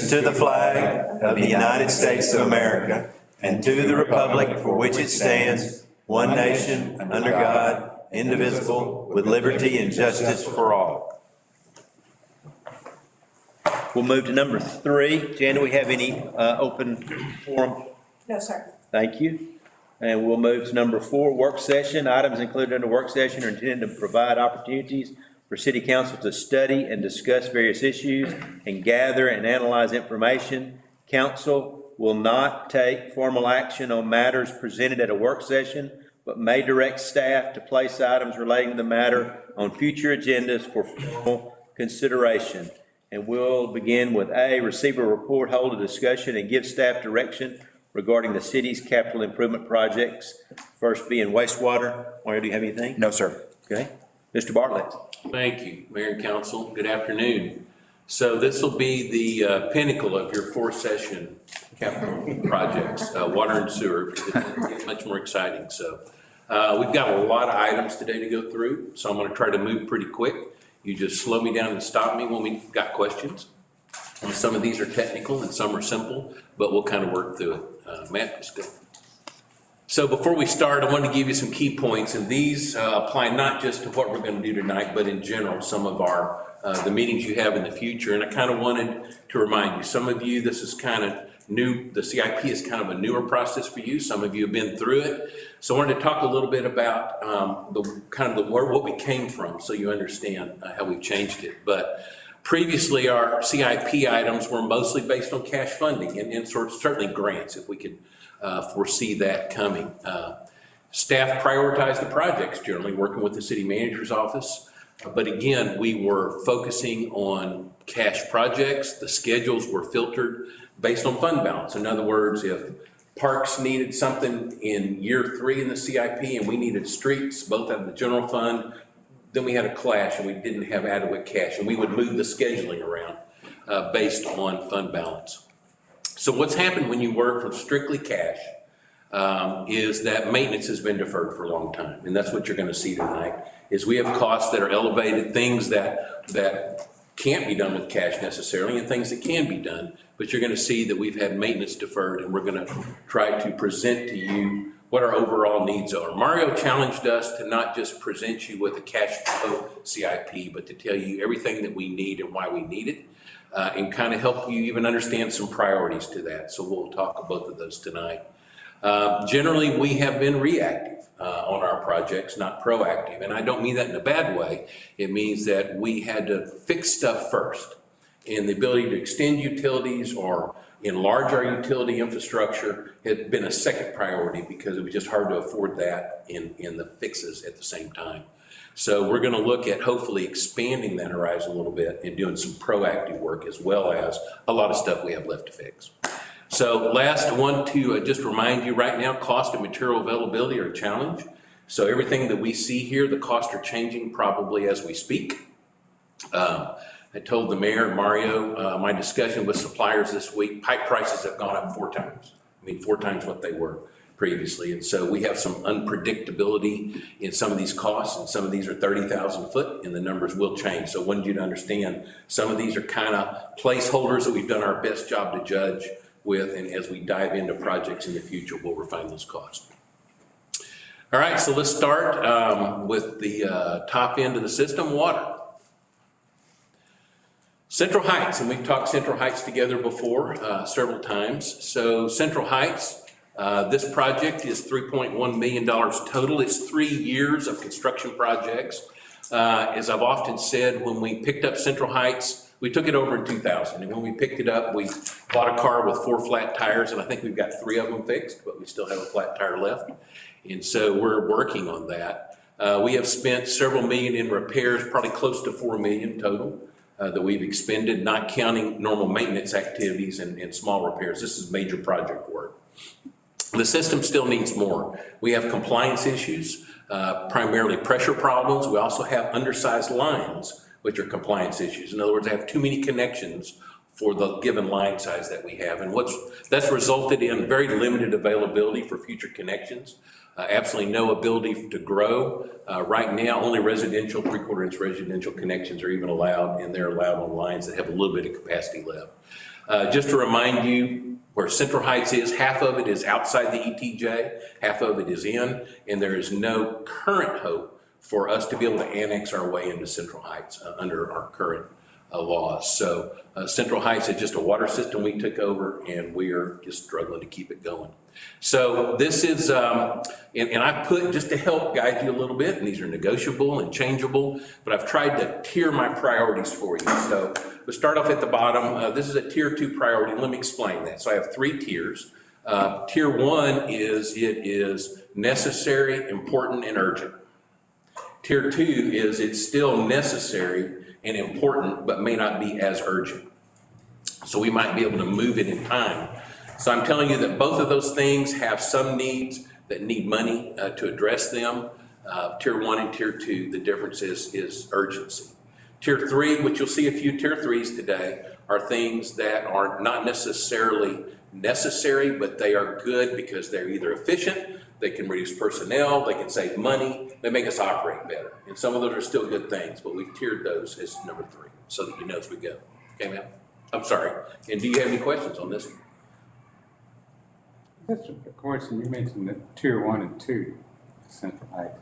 to the flag of the United States of America and to the republic for which it stands, one nation, under God, indivisible, with liberty and justice for all. We'll move to number 3. Jan, do we have any open forum? No, sir. Thank you. And we'll move to number 4, work session. Items included in the work session are intended to provide opportunities for City Council to study and discuss various issues and gather and analyze information. Council will not take formal action on matters presented at a work session, but may direct staff to place items relating to the matter on future agendas for formal consideration. And we'll begin with A, receive a report, hold a discussion, and give staff direction regarding the city's capital improvement projects. First being wastewater. Mario, do you have anything? No, sir. Okay. Mr. Bartlett. Thank you, Mayor and Council. Good afternoon. So this will be the pinnacle of your 4-session capital projects, water and sewer, because it's much more exciting. So we've got a lot of items today to go through, so I'm going to try to move pretty quick. You just slow me down and stop me when we've got questions. And some of these are technical and some are simple, but we'll kind of work through it. Matt, let's go. So before we start, I wanted to give you some key points, and these apply not just to what we're going to do tonight, but in general, some of our the meetings you have in the future. And I kind of wanted to remind you, some of you, this is kind of new. The CIP is kind of a newer process for you. Some of you have been through it. So I wanted to talk a little bit about what we came from, so you understand how we've changed it. But previously, our CIP items were mostly based on cash funding and certainly grants, if we could foresee that coming. Staff prioritized the projects, generally working with the city manager's office. But again, we were focusing on cash projects. The schedules were filtered based on fund balance. In other words, if Parks needed something in year 3 in the CIP and we needed streets, both out of the general fund, then we had a clash and we didn't have adequate cash, and we would move the scheduling around based on fund balance. So what's happened when you work from strictly cash is that maintenance has been deferred for a long time. And that's what you're going to see tonight, is we have costs that are elevated, things that can't be done with cash necessarily, and things that can be done. But you're going to see that we've had maintenance deferred, and we're going to try to present to you what our overall needs are. Mario challenged us to not just present you with a cash flow CIP, but to tell you everything that we need and why we need it. And kind of help you even understand some priorities to that. So we'll talk about both of those tonight. Generally, we have been reactive on our projects, not proactive. And I don't mean that in a bad way. It means that we had to fix stuff first. And the ability to extend utilities or enlarge our utility infrastructure had been a second priority, because it was just hard to afford that in the fixes at the same time. So we're going to look at hopefully expanding that horizon a little bit and doing some proactive work, as well as a lot of stuff we have left to fix. So last, I want to just remind you right now, cost and material availability are a challenge. So everything that we see here, the costs are changing probably as we speak. I told the mayor and Mario, my discussion with suppliers this week, pipe prices have gone up 4 times. I mean, 4 times what they were previously. And so we have some unpredictability in some of these costs, and some of these are 30,000 a foot, and the numbers will change. So I wanted you to understand some of these are kind of placeholders that we've done our best job to judge with, and as we dive into projects in the future, we'll refine those costs. All right, so let's start with the top end of the system, water. Central Heights, and we've talked Central Heights together before several times. So Central Heights, this project is $3.1 million total. It's 3 years of construction projects. As I've often said, when we picked up Central Heights, we took it over in 2000. And when we picked it up, we bought a car with 4 flat tires, and I think we've got 3 of them fixed, but we still have a flat tire left. And so we're working on that. We have spent several million in repairs, probably close to $4 million total that we've expended, not counting normal maintenance activities and small repairs. This is major project work. The system still needs more. We have compliance issues, primarily pressure problems. We also have undersized lines, which are compliance issues. In other words, I have too many connections for the given line size that we have. And that's resulted in very limited availability for future connections. Absolutely no ability to grow. Right now, only residential, 3/4 inch residential connections are even allowed, and they're allowed on lines that have a little bit of capacity left. Just to remind you, where Central Heights is, half of it is outside the ETJ, half of it is in, and there is no current hope for us to be able to annex our way into Central Heights under our current laws. So Central Heights is just a water system we took over, and we are just struggling to keep it going. So this is, and I've put, just to help guide you a little bit, and these are negotiable and changeable, but I've tried to tier my priorities for you. So we'll start off at the bottom. This is a tier 2 priority. Let me explain that. So I have 3 tiers. Tier 1 is, it is necessary, important, and urgent. Tier 2 is it's still necessary and important, but may not be as urgent. So we might be able to move it in time. So I'm telling you that both of those things have some needs that need money to address them. Tier 1 and Tier 2, the difference is urgency. Tier 3, which you'll see a few Tier 3s today, are things that are not necessarily necessary, but they are good because they're either efficient, they can reduce personnel, they can save money, they make us operate better. And some of those are still good things, but we've tiered those as number 3, so that you know as we go. Okay, ma'am? I'm sorry. And do you have any questions on this one? That's a question. You mentioned that Tier 1 and 2, Central Heights,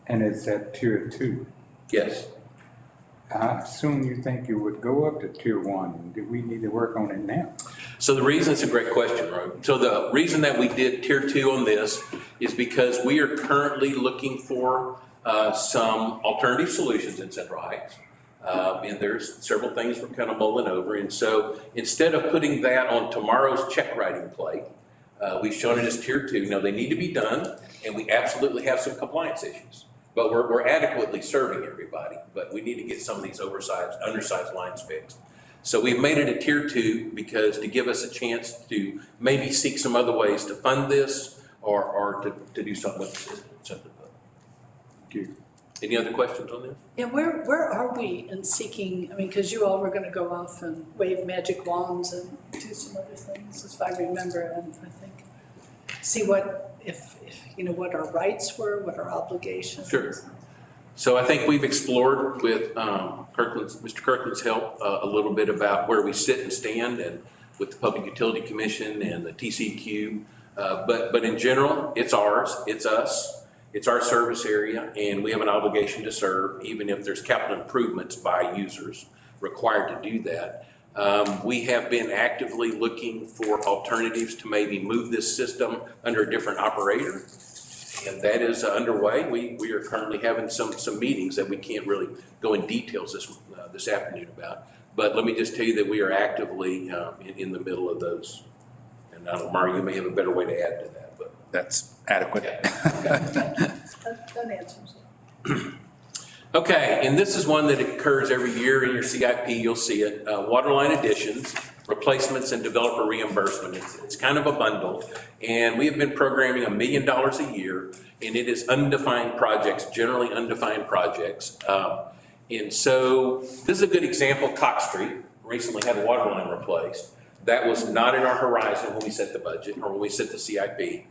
and it's at Tier 2. Yes. I assume you think you would go up to Tier 1, and do we need to work on it now? So the reason, it's a great question, Roy. So the reason that we did Tier 2 on this is because we are currently looking for some alternative solutions in Central Heights. And there's several things we're kind of mulling over. And so instead of putting that on tomorrow's check writing plate, we've shown it as Tier 2. Now, they need to be done, and we absolutely have some compliance issues. But we're adequately serving everybody, but we need to get some of these undersized lines fixed. So we've made it a Tier 2 because to give us a chance to maybe seek some other ways to fund this or to do something with the system. Simply put. Thank you. Any other questions on this? And where are we in seeking, I mean, because you all were going to go off and wave magic wands and do some other things, if I remember, and I think, see what, if you know, what our rights were, what our obligations. Sure. So I think we've explored with Mr. Kirkland's help a little bit about where we sit and stand, and with the Public Utility Commission and the TCQ. But in general, it's ours, it's us. It's our service area, and we have an obligation to serve, even if there's capital improvements by users required to do that. We have been actively looking for alternatives to maybe move this system under a different operator, and that is underway. We are currently having some meetings that we can't really go in details this afternoon about. But let me just tell you that we are actively in the middle of those. And I don't know, Mario, you may have a better way to add to that, but. That's adequate. That answers it. Okay, and this is one that occurs every year in your CIP, you'll see it. Waterline additions, replacements, and developer reimbursement. It's kind of a bundle, and we have been programming $1 million a year, and it is undefined projects, generally undefined projects. And so this is a good example. Cox Street recently had a water line replaced. That was not in our horizon when we set the budget or when we set the CIP.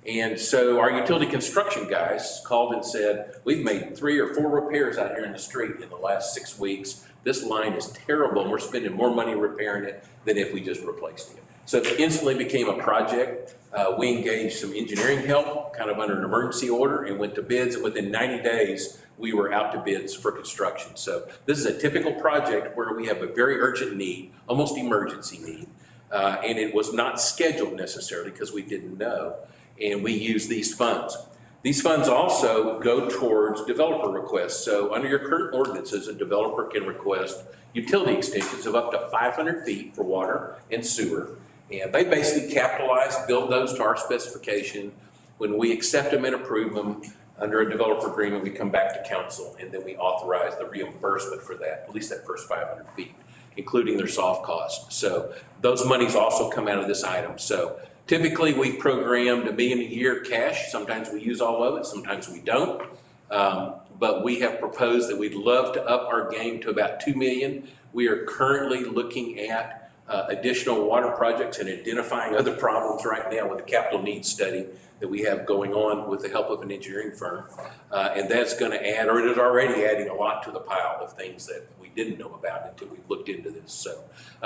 And so our utility construction guys called and said, we've made 3 or 4 repairs out here in the street in the last 6 weeks. This line is terrible, and we're spending more money repairing it than if we just replaced it. So it instantly became a project. We engaged some engineering help, kind of under an emergency order, and went to bids, and within 90 days, we were out to bids for construction. So this is a typical project where we have a very urgent need, almost emergency need, and it was not scheduled necessarily because we didn't know. And we use these funds. These funds also go towards developer requests. So under your current ordinances, a developer can request utility extensions of up to 500 feet for water and sewer. And they basically capitalize, build those to our specification. When we accept them and approve them under a developer agreement, we come back to council, and then we authorize the reimbursement for that, at least that first 500 feet, including their soft costs. So those monies also come out of this item. So typically, we've programmed $1 million a year cash. Sometimes we use all of it, sometimes we don't. But we have proposed that we'd love to up our game to about $2 million. We are currently looking at additional water projects and identifying other problems right now with the capital needs study that we have going on with the help of an engineering firm. And that's going to add, or it is already adding a lot to the pile of things that we didn't know about until we looked into this. So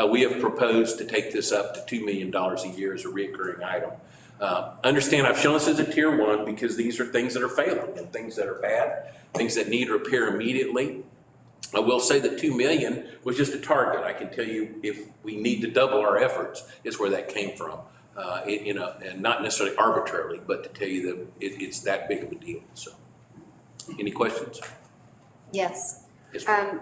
we have proposed to take this up to $2 million a year as a recurring item. Understand I've shown this as a tier 1 because these are things that are failing and things that are bad, things that need repair immediately. I will say that 2 million was just a target. I can tell you if we need to double our efforts is where that came from. And not necessarily arbitrarily, but to tell you that it's that big of a deal. So, any questions? Yes. Yes, ma'am.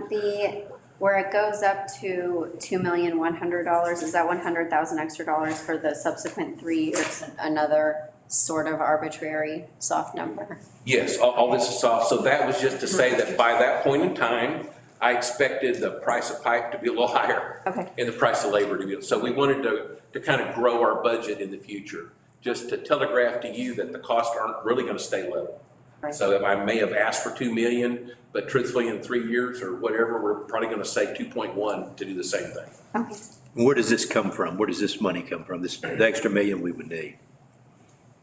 Where it goes up to $2,100,000, is that 100,000 extra dollars for the subsequent 3 years? Another sort of arbitrary soft number? Yes, all this is soft. So that was just to say that by that point in time, I expected the price of pipe to be a little higher. Okay. And the price of labor to be, so we wanted to kind of grow our budget in the future, just to telegraph to you that the costs aren't really going to stay level. Right. So if I may have asked for 2 million, but truthfully in 3 years or whatever, we're probably going to say 2.1 to do the same thing. Okay. Where does this come from? Where does this money come from? The extra million we would need?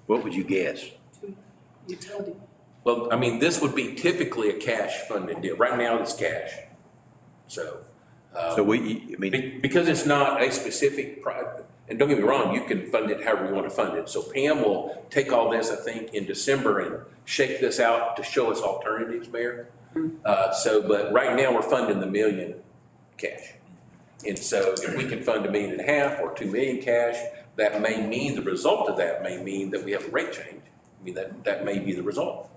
What would you guess? To utility. Well, I mean, this would be typically a cash funded deal. Right now it's cash. So. Because it's not a specific project, and don't get me wrong, you can fund it however you want to fund it. So Pam will take all this, I think, in December and shake this out to show us alternatives, Mayor. But right now we're funding the $1 million cash. And so if we can fund $1.5 million or $2 million cash, that may mean, the result of that may mean that we have a rate change. I mean, that may be the result.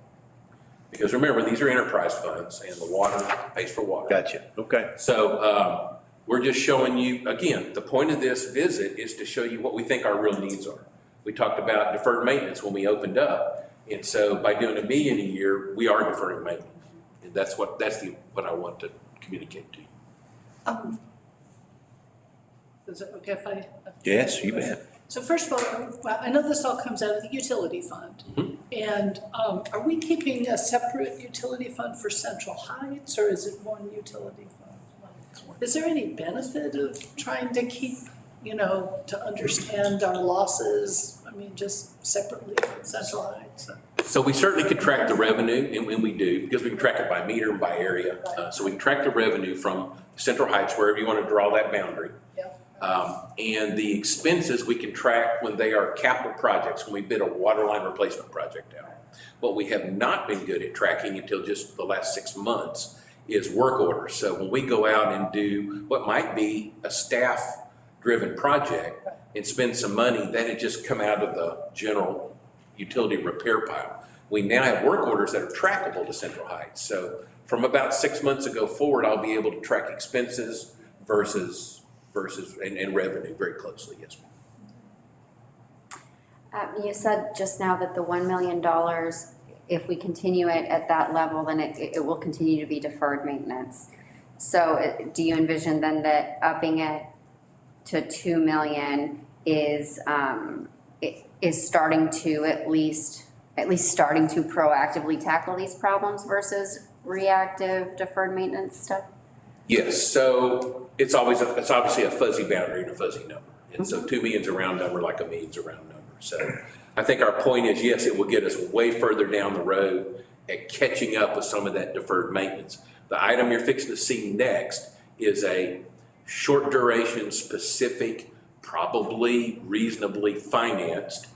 Because remember, these are enterprise funds and the water pays for water. Gotcha, okay. So we're just showing you, again, the point of this visit is to show you what we think our real needs are. We talked about deferred maintenance when we opened up. And so by doing $1 million a year, we are deferring maintenance. And that's what I want to communicate to you. Is it okay if I? Yes, you bet. So first of all, I know this all comes out of the utility fund. Mhm. And are we keeping a separate utility fund for Central Heights, or is it one utility fund? Is there any benefit of trying to keep, to understand our losses, just separately from Central Heights? So we certainly can track the revenue, and we do, because we can track it by meter and by area. So we can track the revenue from Central Heights, wherever you want to draw that boundary. Yeah. And the expenses we can track when they are capital projects, when we bid a waterline replacement project out. What we have not been good at tracking until just the last 6 months is work orders. So when we go out and do what might be a staff-driven project and spend some money, that had just come out of the general utility repair pile. We now have work orders that are trackable to Central Heights. So from about 6 months ago forward, I'll be able to track expenses versus and revenue very closely, yes, ma'am. You said just now that the $1 million, if we continue it at that level, then it will continue to be deferred maintenance. So do you envision then that upping it to 2 million is starting to at least starting to proactively tackle these problems versus reactive deferred maintenance stuff? Yes, so it's obviously a fuzzy boundary and a fuzzy number. And so 2 million's a round number like $1 million's a round number. So I think our point is, yes, it will get us way further down the road at catching up with some of that deferred maintenance. The item you're fixing to see next is a short duration, specific, probably reasonably financed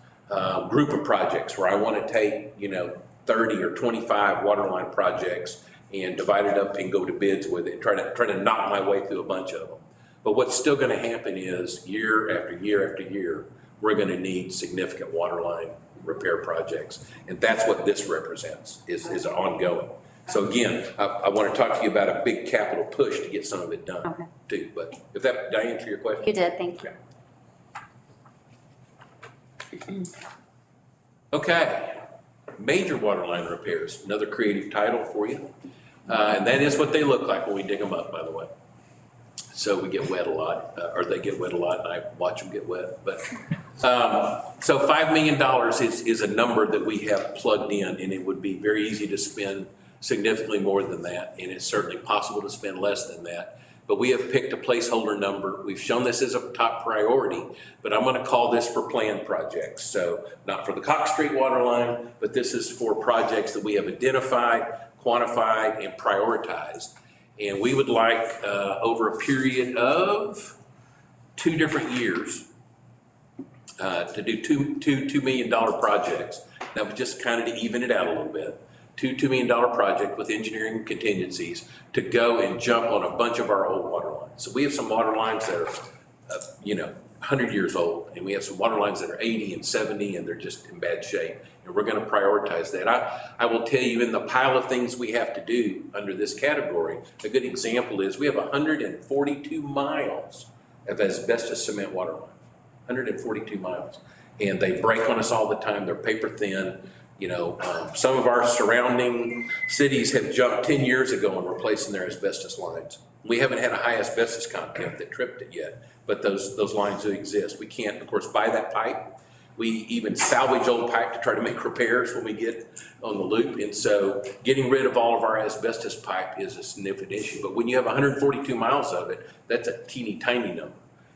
group of projects where I want to take, 30 or 25 waterline projects and divide it up and go to bids with it, try to knock my way through a bunch of them. But what's still going to happen is year after year after year, we're going to need significant waterline repair projects. And that's what this represents, is ongoing. So again, I want to talk to you about a big capital push to get some of it done too. But did I answer your question? You did, thank you. Okay, major waterline repairs, another creative title for you. And that is what they look like when we dig them up, by the way. So we get wet a lot, or they get wet a lot, and I watch them get wet. But so $5 million is a number that we have plugged in, and it would be very easy to spend significantly more than that, and it's certainly possible to spend less than that. but we have picked a placeholder number. We've shown this as a top priority, but I'm gonna call this for planned projects. So not for the Cox Street water line, but this is for projects that we have identified, quantified, and prioritized. And we would like, over a period of 2 different years, to do two $2 million projects. That was just kind of to even it out a little bit. $2 million project with engineering contingencies to go and jump on a bunch of our old water lines. So we have some water lines that are, 100 years old, and we have some water lines that are 80 and 70, and they're just in bad shape. And we're gonna prioritize that. I will tell you, in the pile of things we have to do under this category, a good example is we have 142 miles of asbestos cement water line. 142 miles. And they break on us all the time. They're paper thin. Some of our surrounding cities have jumped 10 years ago on replacing their asbestos lines. We haven't had a high asbestos content that tripped it yet, but those lines do exist. We can't, of course, buy that pipe. We even salvage old pipe to try to make repairs when we get on the loop. And so getting rid of all of our asbestos pipe is a significant issue. But when you have 142 miles of it, that's a teeny tiny number.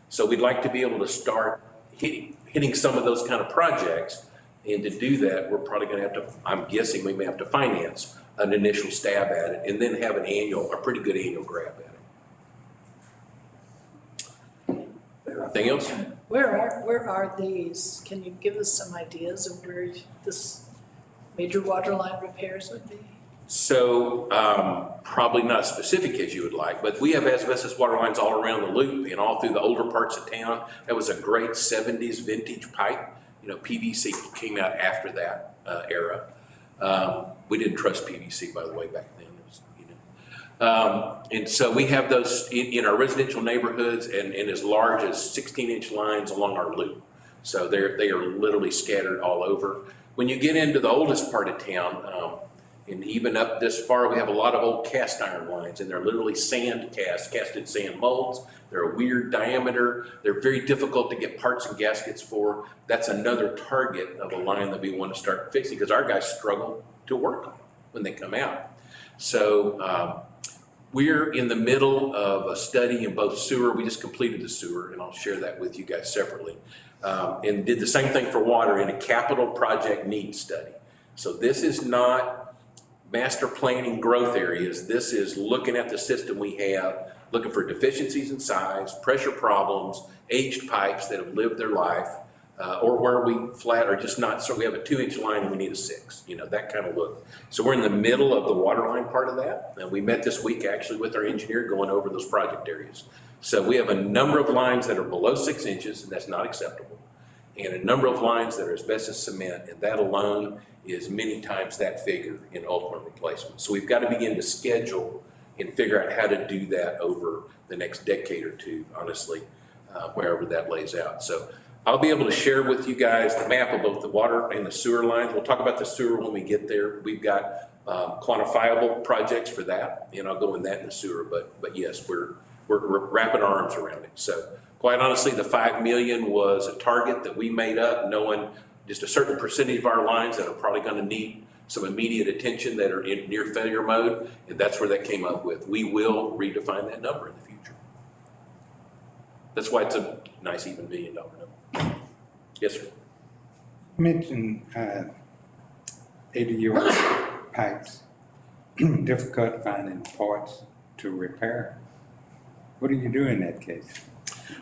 So we'd like to be able to start hitting some of those kind of projects. And to do that, we're probably gonna have to, I'm guessing we may have to finance an initial stab at it and then have a pretty good annual grab at it. Anything else? Where are these? Can you give us some ideas of where this major water line repairs would be? So, probably not as specific as you would like, but we have asbestos water lines all around the loop and all through the older parts of town. That was a great 70s vintage pipe. PVC came out after that era. We didn't trust PVC, by the way, back then. It was, and so we have those in our residential neighborhoods and as large as 16-inch lines along our loop. So they are literally scattered all over. When you get into the oldest part of town, and even up this far, we have a lot of old cast iron lines, and they're literally casted sand molds. They're a weird diameter. They're very difficult to get parts and gaskets for. That's another target of a line that we want to start fixing because our guys struggle to work on when they come out. So we're in the middle of a study in both sewer. We just completed the sewer, and I'll share that with you guys separately. And did the same thing for water in a capital project needs study. So this is not master planning growth areas. This is looking at the system we have, looking for deficiencies in size, pressure problems, aged pipes that have lived their life, or where we flat are just not, so we have a 2-inch line and we need a 6, that kind of look. So we're in the middle of the water line part of that. And we met this week actually with our engineer going over those project areas. So we have a number of lines that are below 6 inches, and that's not acceptable. And a number of lines that are asbestos cement, and that alone is many times that figure in ultimate replacement. So we've got to begin to schedule and figure out how to do that over the next decade or two, honestly, wherever that lays out. So I'll be able to share with you guys the map of both the water and the sewer lines. We'll talk about the sewer when we get there. We've got quantifiable projects for that, and I'll go in that in the sewer. But yes, we're wrapping our arms around it. So quite honestly, the 5 million was a target that we made up, knowing just a certain percentage of our lines that are probably going to need some immediate attention that are in near failure mode, and that's where that came up with. We will redefine that number in the future. That's why it's a nice even $1 million number. Yes, sir. You mentioned 80-year-old pipes, difficult finding parts to repair. What do you do in that case?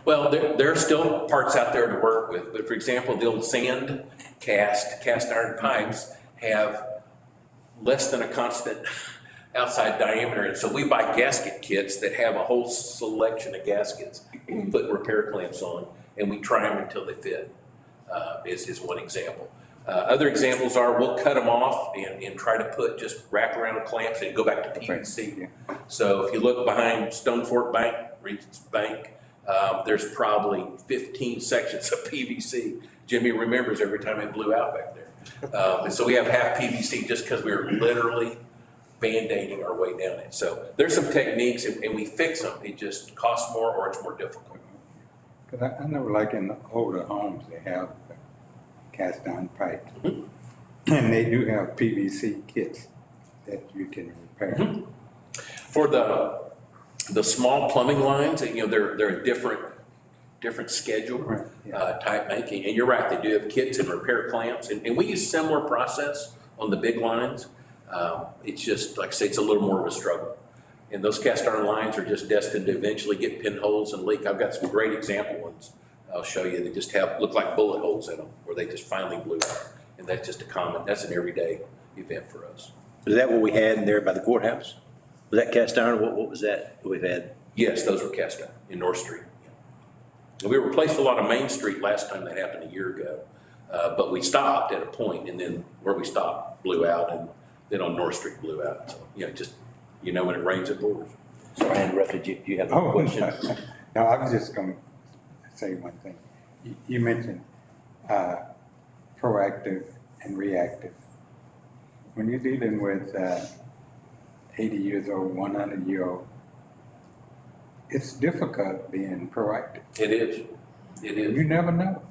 Well, there are still parts out there to work with, but for example, the old sand cast iron pipes have less than a constant outside diameter, and so we buy gasket kits that have a whole selection of gaskets we put repair clamps on, and we try them until they fit, is one example. Other examples are we'll cut them off and try to put just wraparound clamps and go back to PVC. So if you look behind Stone Fork Bank, Regent's Bank, there's probably 15 sections of PVC. Jimmy remembers every time it blew out back there. And so we have half PVC just because we were literally band-aiding our way down it. So there's some techniques and we fix them. It just costs more or it's more difficult. Because I know like in the older homes, they have cast iron pipes. Mm-hmm. And they do have PVC kits that you can repair. Mm-hmm. For the The small plumbing lines, they're a different schedule, Right, yeah. type making. And you're right, they do have kits and repair clamps. And we use similar process on the big lines. It's just, like I say, it's a little more of a struggle. And those cast iron lines are just destined to eventually get pinholes and leak. I've got some great example ones I'll show you. They just look like bullet holes in them, where they just finally blew out. And that's just that's an everyday event for us. Is that what we had in there by the courthouse? Was that cast iron? What was that we've had? Yes, those were cast iron in North Street. And we replaced a lot of Main Street last time that happened a year ago. But we stopped at a point, and then where we stopped blew out, and then on North Street blew out. So, when it rains, it pours. Sorry, I interrupted you. Do you have a Oh, question? no, I was just gonna say one thing. You mentioned, proactive and reactive. When you're dealing with, 80 years old, 100-year-old, it's difficult being proactive. It is. It is. You never know.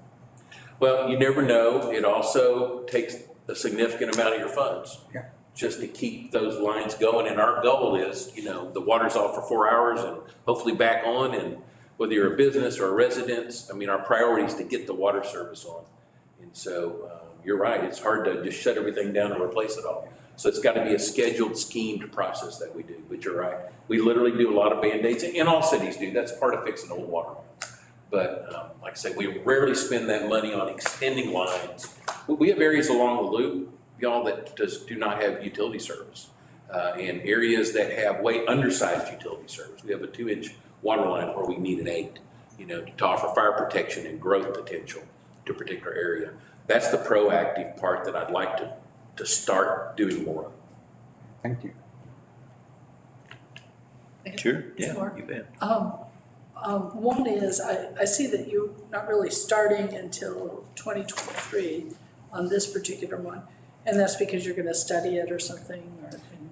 Well, you never know. It also takes a significant amount of your funds. Yeah. Just to keep those lines going. And our goal is, the water's off for 4 hours and hopefully back on. And whether you're a business or a residence, our priority is to get the water service on. And so you're right. It's hard to just shut everything down and replace it all. So it's got to be a scheduled, schemed process that we do. But you're right. We literally do a lot of Band-Aids, and all cities do. That's part of fixing old water. But like I say, we rarely spend that money on extending lines. We have areas along the loop, y'all, that do not have utility service, and areas that have way undersized utility service. We have a 2-inch water line where we need an 8, to offer fire protection and growth potential to a particular area. That's the proactive part that I'd like to start doing more of. Thank you. Sure, yeah, Sure. you bet. One is, I see that you're not really starting until 2023 on this particular one, and that's because you're gonna study it or something, or in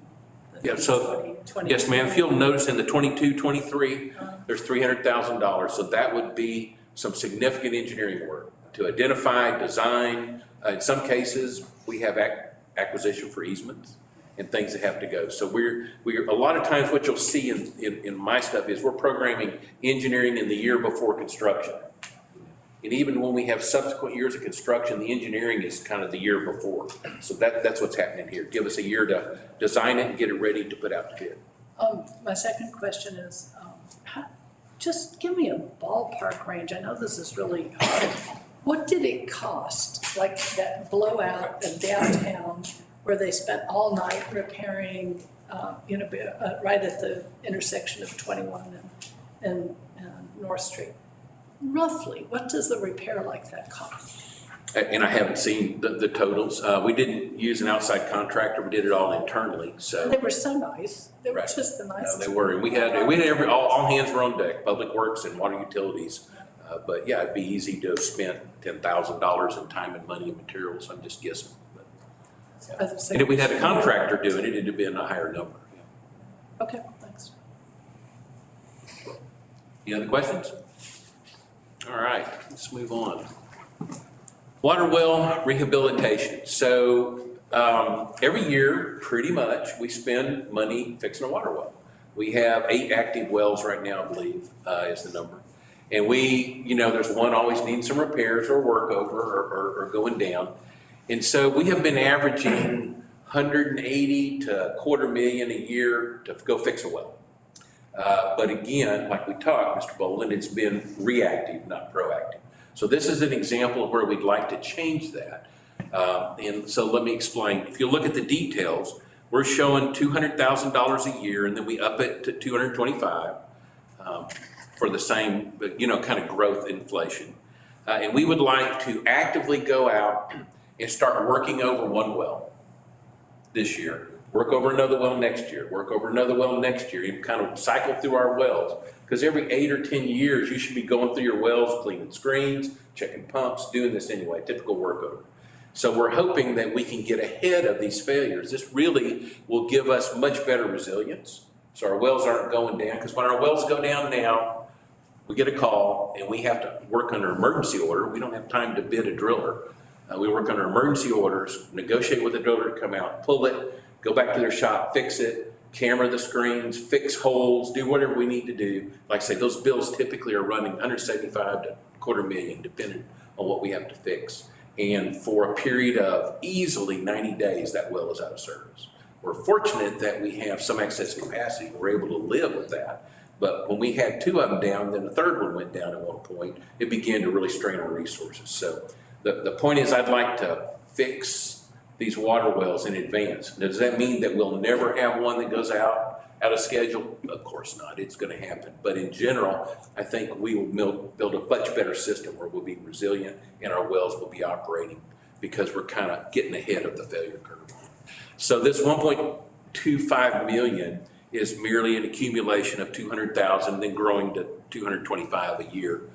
the Yeah, so, 2020. Yes, ma'am. If you'll notice in the 22-23, there's $300,000. So that would be some significant engineering work to identify, design. In some cases, we have acquisition for easements and things that have to go. So we're a lot of times what you'll see in my stuff is we're programming engineering in the year before construction. And even when we have subsequent years of construction, the engineering is kind of the year before. So that's what's happening here. Give us a year to design it and get it ready to put out to bid. My second question is, just give me a ballpark range. I know this is really hard. What did it cost, like that blowout in downtown where they spent all night repairing, right at the intersection of 21 and North Street? Roughly, what does the repair like that cost? And I haven't seen the totals. We didn't use an outside contractor. We did it all internally, so. They were so nice. They were Right. just the No, nicest. they were. We had all hands were on deck, Public Works and Water Utilities. But yeah, it'd be easy to have spent $10,000 in time and money and materials. I'm just guessing. But, and if we had a contractor doing it, it'd have been a higher number. Okay, thanks. Any other questions? All right, let's move on. Water well rehabilitation. So every year, pretty much, we spend money fixing a water well. We have 8 active wells right now, I believe, is the number. And there's one always needing some repairs or work over or going down. And so we have been averaging 180 to $250,000 a year to go fix a well. But again, like we talked, Mr. Boland, it's been reactive, not proactive. So this is an example of where we'd like to change that. And so let me explain. If you look at the details, we're showing $200,000 a year, and then we up it to $225,000 for the same, kind of growth inflation. And we would like to actively go out and start working over one well this year. Work over another well next year, work over another well next year, and kind of cycle through our wells. Because every 8 or 10 years, you should be going through your wells, cleaning screens, checking pumps, doing this anyway, typical workover. So we're hoping that we can get ahead of these failures. This really will give us much better resilience. So our wells aren't going down, because when our wells go down now, we get a call and we have to work under emergency order. We don't have time to bid a driller. We work under emergency orders, negotiate with the driller to come out, pull it, go back to their shop, fix it, camera the screens, fix holes, do whatever we need to do. Like I say, those bills typically are running 175 to $250,000, depending on what we have to fix. And for a period of easily 90 days, that well is out of service. We're fortunate that we have some excess capacity. We're able to live with that. But when we had 2 of them down, then the third one went down at one point, it began to really strain our resources. So the point is, I'd like to fix these water wells in advance. Does that mean that we'll never have one that goes out of schedule? Of course not, it's gonna happen. But in general, I think we will build a much better system where we'll be resilient and our wells will be operating because we're kind of getting ahead of the failure curve. So this 1.25 million is merely an accumulation of 200,000, then growing to 225 a year.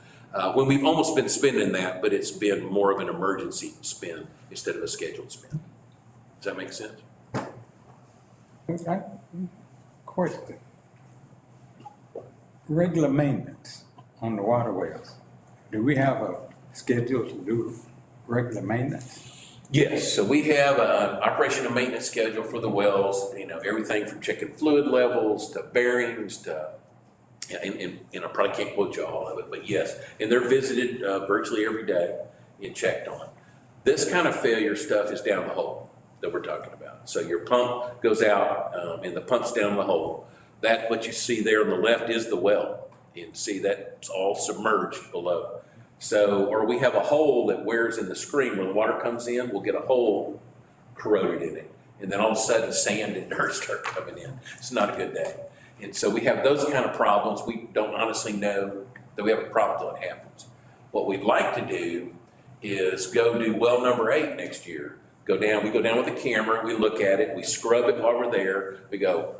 When we've almost been spending that, but it's been more of an emergency spend instead of a scheduled spend. Does that make sense? Question. Regular maintenance on the water wells. Do we have a schedule to do regular maintenance? Yes, so we have an operation and maintenance schedule for the wells, you know, everything from checking fluid levels to bearings to, and I probably can't quote you all of it, but yes, and they're visited virtually every day and checked on. This kind of failure stuff is down the hole that we're talking about. So your pump goes out and the pump's down the hole. That, what you see there on the left is the well. You can see that's all submerged below. So, or we have a hole that wears in the screen. When the water comes in, we'll get a hole corroded in it. And then all of a sudden sand and dirt start coming in. It's not a good day. And so we have those kind of problems. We don't honestly know that we have a problem until it happens. What we'd like to do is go do well number 8 next year. We go down with the camera, we look at it, we scrub it while we're there. We go,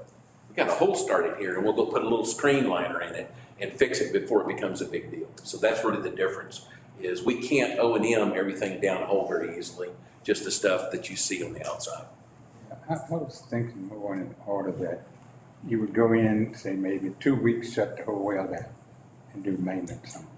we got a hole started here, and we'll go put a little screen liner in it and fix it before it becomes a big deal. So that's really the difference, is we can't O&M everything down the hole very easily, just the stuff that you see on the outside. I was thinking more in order that you would go in, say maybe 2 weeks, shut the whole well down and do maintenance on it.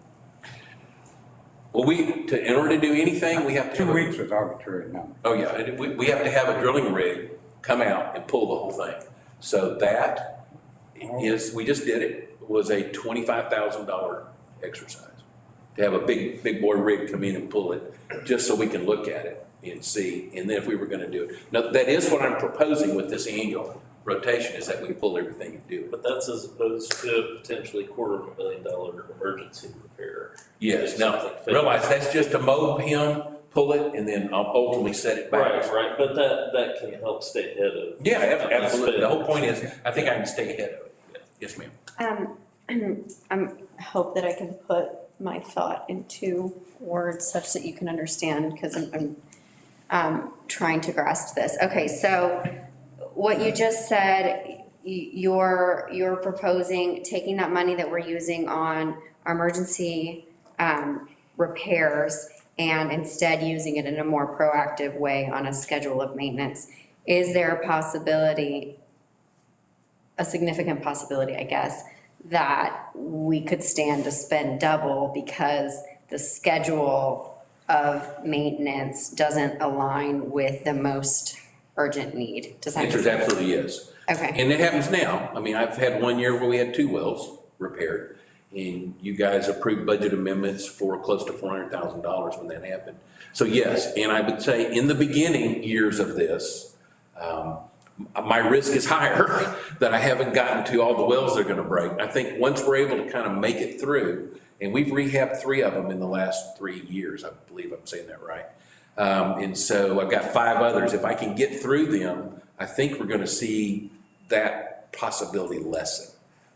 Well, in order to do anything, we have to. 2 weeks was arbitrary number. Oh, yeah, we have to have a drilling rig come out and pull the whole thing. So that is, we just did it, was a $25,000 exercise. To have a big boy rig come in and pull it, just so we can look at it and see, and then if we were gonna do it. Now, that is what I'm proposing with this annual rotation, is that we pull everything and do it. But that's as opposed to potentially $250,000 emergency repair. Yes, now, realize that's just to mow him, pull it, and then I'll ultimately set it back. Right, but that can help stay ahead of. Yeah, absolutely. The whole point is, I think I can stay ahead of it. Yes, ma'am. I hope that I can put my thought into words such that you can understand, because I'm trying to grasp this. Okay, so what you just said, you're proposing taking that money that we're using on our emergency repairs and instead using it in a more proactive way on a schedule of maintenance. Is there a possibility, a significant possibility, I guess, that we could stand to spend double because the schedule of maintenance doesn't align with the most urgent need? Does that Answer is absolutely yes. Okay. And it happens now. I mean, I've had 1 year where we had 2 wells repaired, and you guys approved budget amendments for close to $400,000 when that happened. So yes, and I would say in the beginning years of this, my risk is higher that I haven't gotten to all the wells that are gonna break. I think once we're able to kind of make it through, and we've rehabbed 3 of them in the last 3 years, I believe I'm saying that right. And so I've got 5 others. If I can get through them, I think we're gonna see that possibility lessen.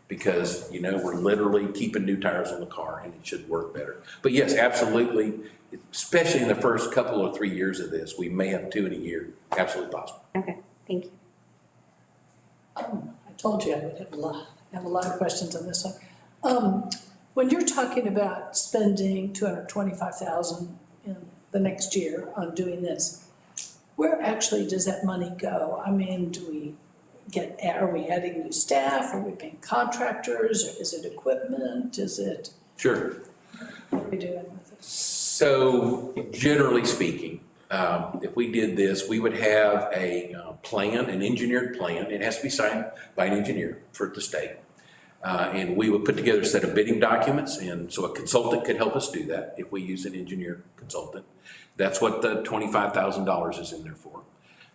Because, you know, we're literally keeping new tires on the car and it should work better. But yes, absolutely, especially in the first couple or 3 years of this, we may have 2 in a year, absolutely possible. Okay, thank you. I told you I would have a lot of questions on this one. When you're talking about spending $225,000 in the next year on doing this, where actually does that money go? I mean, are we adding new staff? Are we paying contractors? Or is it equipment? Is it? Sure. What are we doing with it? So generally speaking, if we did this, we would have a plan, an engineered plan. It has to be signed by an engineer for the state. And we would put together a set of bidding documents, and so a consultant could help us do that if we use an engineer consultant. That's what the $25,000 is in there for,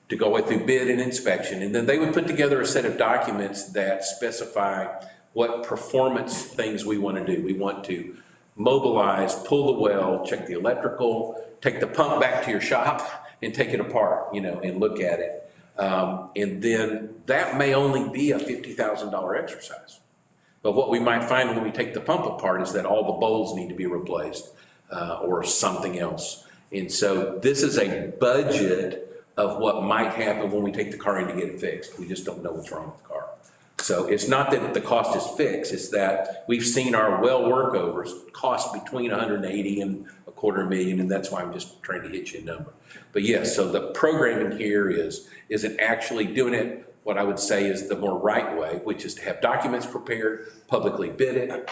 to go away through bid and inspection. And then they would put together a set of documents that specify what performance things we want to do. We want to mobilize, pull the well, check the electrical, take the pump back to your shop and take it apart, you know, and look at it. And then that may only be a $50,000 exercise. But what we might find when we take the pump apart is that all the bowls need to be replaced or something else. And so this is a budget of what might happen when we take the car in to get it fixed. We just don't know what's wrong with the car. So it's not that the cost is fixed, it's that we've seen our well workovers cost between 180 and $250,000, and that's why I'm just trying to hit you a number. But yes, so the programming here is it actually doing it what I would say is the more right way, which is to have documents prepared, publicly bid it,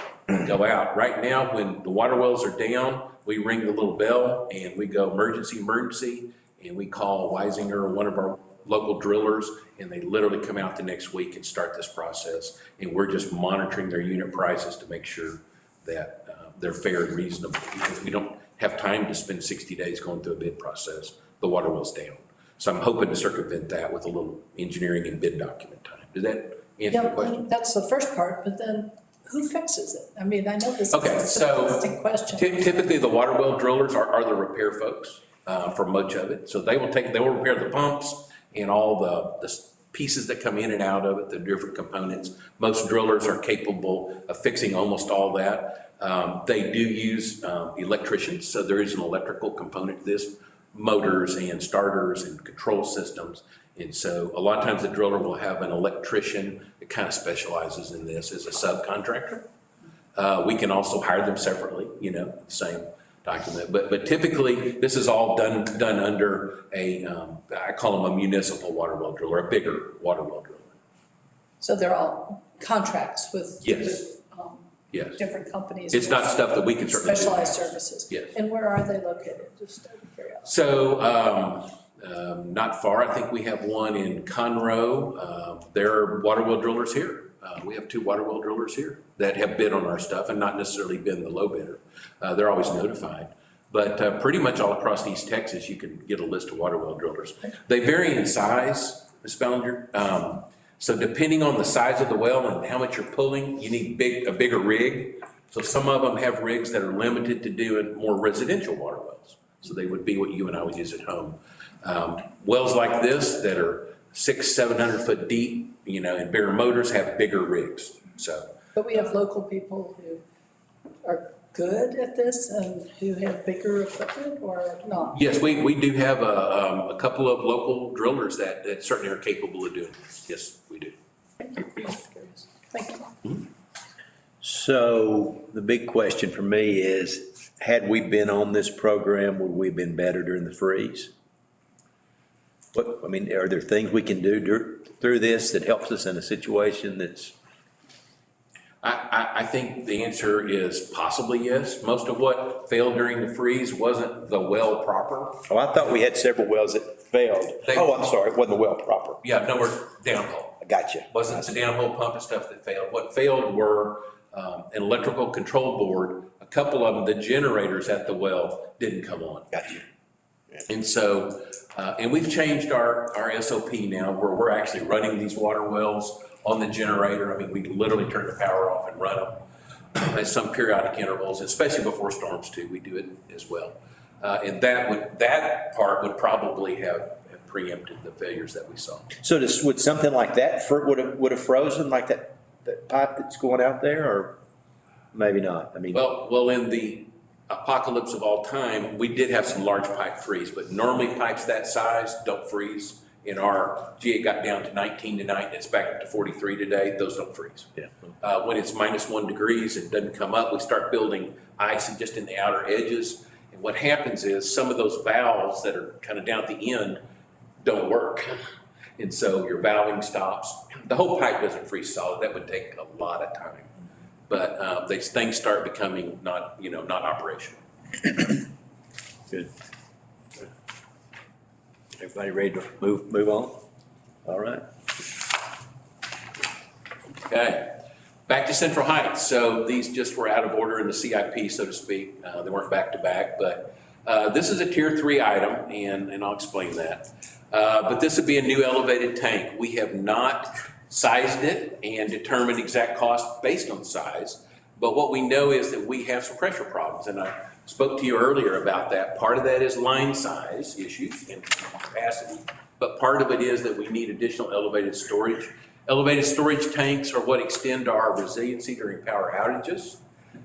go out. Right now, when the water wells are down, we ring the little bell and we go emergency, emergency, and we call Weisinger or one of our local drillers, and they literally come out the next week and start this process. And we're just monitoring their unit prices to make sure that they're fair and reasonable, because we don't have time to spend 60 days going through a bid process. The water well's down. So I'm hoping to circumvent that with a little engineering and bid document time. Does that answer the question? That's the first part, but then who fixes it? I mean, I know this is a Okay, so simplistic question. typically the water well drillers are the repair folks for much of it. So they will repair the pumps and all the pieces that come in and out of it, the different components. Most drillers are capable of fixing almost all that. They do use electricians, so there is an electrical component to this, motors and starters and control systems. And so a lot of times the driller will have an electrician that kind of specializes in this as a subcontractor. We can also hire them separately, you know, same document. But typically this is all done under a, I call them a municipal water well driller, a bigger water well driller. So they're all contracts with. Yes. Yes. Different companies. It's not stuff that we can certainly do. Specialized services. Yes. And where are they located? Just out of curiosity. So, not far. I think we have one in Conroe. There are water well drillers here. We have 2 water well drillers here that have bid on our stuff and not necessarily been the low bidder. They're always notified. But pretty much all across East Texas, you can get a list of water well drillers. They vary in size, Ms. Bellinger. So depending on the size of the well and how much you're pulling, you need a bigger rig. So some of them have rigs that are limited to doing more residential water wells. So they would be what you and I would use at home. Wells like this that are 600-700 foot deep, you know, and bigger motors have bigger rigs. So. But we have local people who are good at this and who have bigger equipment or not? Yes, we do have a couple of local drillers that certainly are capable of doing this. Yes, we do. Thank you. Just curious. Thank you. So the big question for me is, had we been on this program, would we have been better during the freeze? Are there things we can do through this that helps us in a situation that's? I think the answer is possibly yes. Most of what failed during the freeze wasn't the well proper. Oh, I thought we had several wells that failed. I'm sorry, it wasn't the well proper. Yeah, no, we're downhole. I got you. Wasn't the downhole pump and stuff that failed. What failed were an electrical control board. A couple of them, the generators at the well didn't come on. Got you. And so, and we've changed our SOP now where we're actually running these water wells on the generator. I mean, we literally turn the power off and run them at some periodic intervals, especially before storms too. We do it as well. And that part would probably have preempted the failures that we saw. So would something like that would have frozen, like that pipe that's going out there, or maybe not? I mean, well, in the apocalypse of all time, we did have some large pipe freeze, but normally pipes that size don't freeze. In our, it got down to 19 tonight, and it's back up to 43 today. Those don't freeze. Yeah. When it's -1 degrees and doesn't come up, we start building ice and just in the outer edges. And what happens is some of those valves that are kind of down at the end don't work. And so your valving stops. The whole pipe doesn't freeze solid. That would take a lot of time. But these things start becoming not operational. good. Everybody ready to move on? All right. Okay, back to Central Heights. So these just were out of order in the CIP, so to speak. They weren't back to back, but this is a tier 3 item, and I'll explain that. But this would be a new elevated tank. We have not sized it and determined exact cost based on size, but what we know is that we have some pressure problems, and I spoke to you earlier about that. Part of that is line size issues and capacity, but part of it is that we need additional elevated storage. Elevated storage tanks are what extend our resiliency during power outages.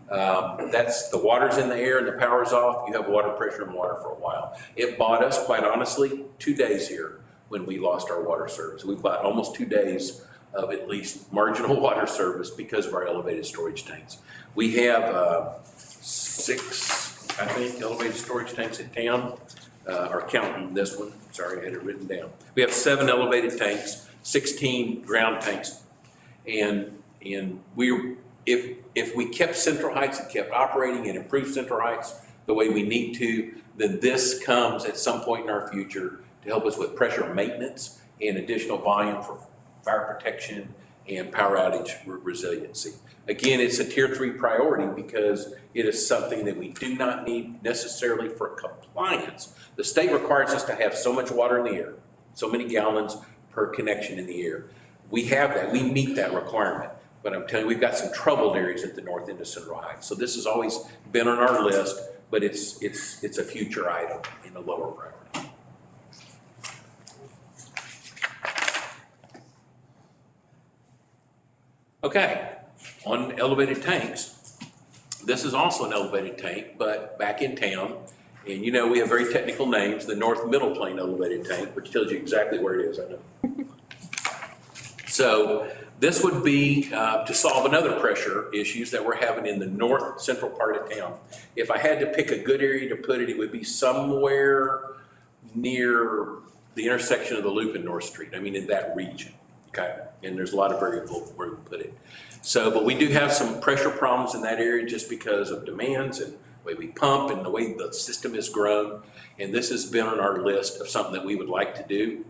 That's the water's in the air and the power's off, you have water pressure and water for a while. It bought us, quite honestly, 2 days here when we lost our water service. We bought almost 2 days of at least marginal water service because of our elevated storage tanks. We have 6, I think, elevated storage tanks in town, or counting this one, sorry, I had it written down. We have 7 elevated tanks, 16 ground tanks. And if we kept Central Heights and kept operating and improved Central Heights the way we need to, then this comes at some point in our future to help us with pressure maintenance and additional volume for fire protection and power outage resiliency. Again, it's a tier 3 priority because it is something that we do not need necessarily for compliance. The state requires us to have so much water in the air, so many gallons per connection in the air. We have that, we meet that requirement, but I'm telling you, we've got some troubled areas at the north end of Central Heights. So this has always been on our list, but it's a future item in a lower priority. Okay, on elevated tanks, this is also an elevated tank, but back in town, and you know we have very technical names, the North Middle Plain Elevated Tank, which tells you exactly where it is, I know. So this would be to solve another pressure issues that we're having in the north central part of town. If I had to pick a good area to put it, it would be somewhere near the intersection of the Loop and North Street. I mean, in that region, okay? And there's a lot of variable where we put it. So, but we do have some pressure problems in that area just because of demands and the way we pump and the way the system has grown. And this has been on our list of something that we would like to do.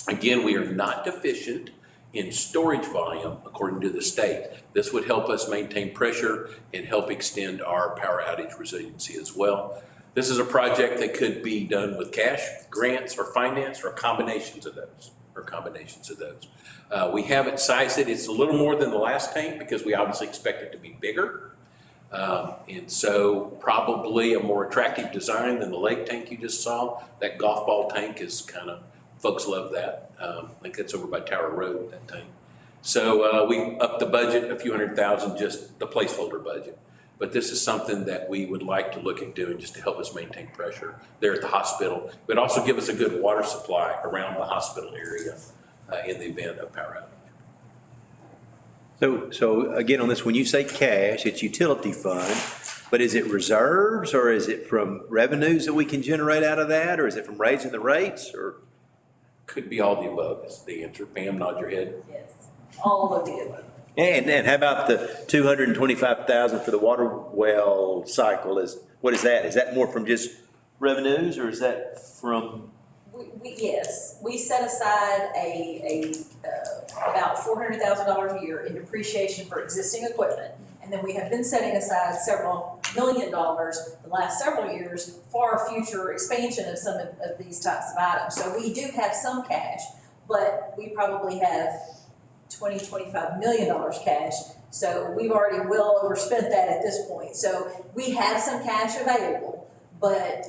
Again, we are not deficient in storage volume according to the state. This would help us maintain pressure and help extend our power outage resiliency as well. This is a project that could be done with cash, grants, or finance, or combinations of those, we haven't sized it. It's a little more than the last tank because we obviously expect it to be bigger. And so probably a more attractive design than the lake tank you just saw. That golf ball tank is kind of, folks love that. I think that's over by Tower Road, that tank. So we upped the budget a few $100,000, just the placeholder budget. But this is something that we would like to look at doing just to help us maintain pressure there at the hospital. But also give us a good water supply around the hospital area in the event of power outage. So again, on this, when you say cash, it's utility fund, but is it reserves or is it from revenues that we can generate out of that, or is it from raising the rates, or? Could be all the above is the answer. Pam, nod your head. Yes, all of the above. And how about the $225,000 for the water well cycle? What is that? Is that more from just revenues, or is that from? Yes, we set aside about $400,000 a year in depreciation for existing equipment. And then we have been setting aside several $1 million the last several years for future expansion of some of these types of items. So we do have some cash, but we probably have $25 million cash. So we've already well overspent that at this point. So we have some cash available, but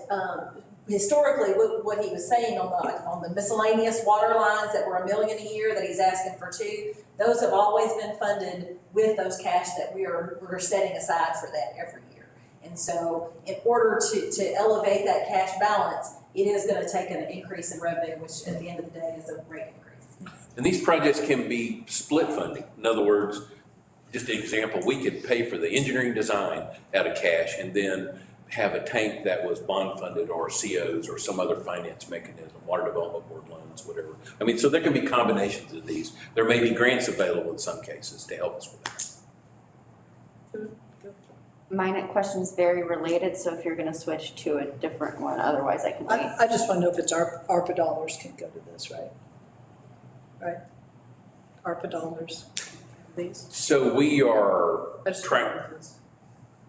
historically, what he was saying on the miscellaneous water lines that were $1 million a year that he's asking for $2 million, those have always been funded with those cash that we're setting aside for that every year. And so in order to elevate that cash balance, it is going to take an increase in revenue, which at the end of the day is a rate increase. And these projects can be split funding. In other words, just an example, we could pay for the engineering design out of cash and then have a tank that was bond funded or COs or some other finance mechanism, water development board loans, whatever. I mean, so there can be combinations of these. There may be grants available in some cases to help us with that. My question is very related, so if you're gonna switch to a different one, otherwise I can wait. I just want to know if it's ARPA dollars can go to this, right? Right? ARPA dollars, please. So we are I just trying, wondered if it's-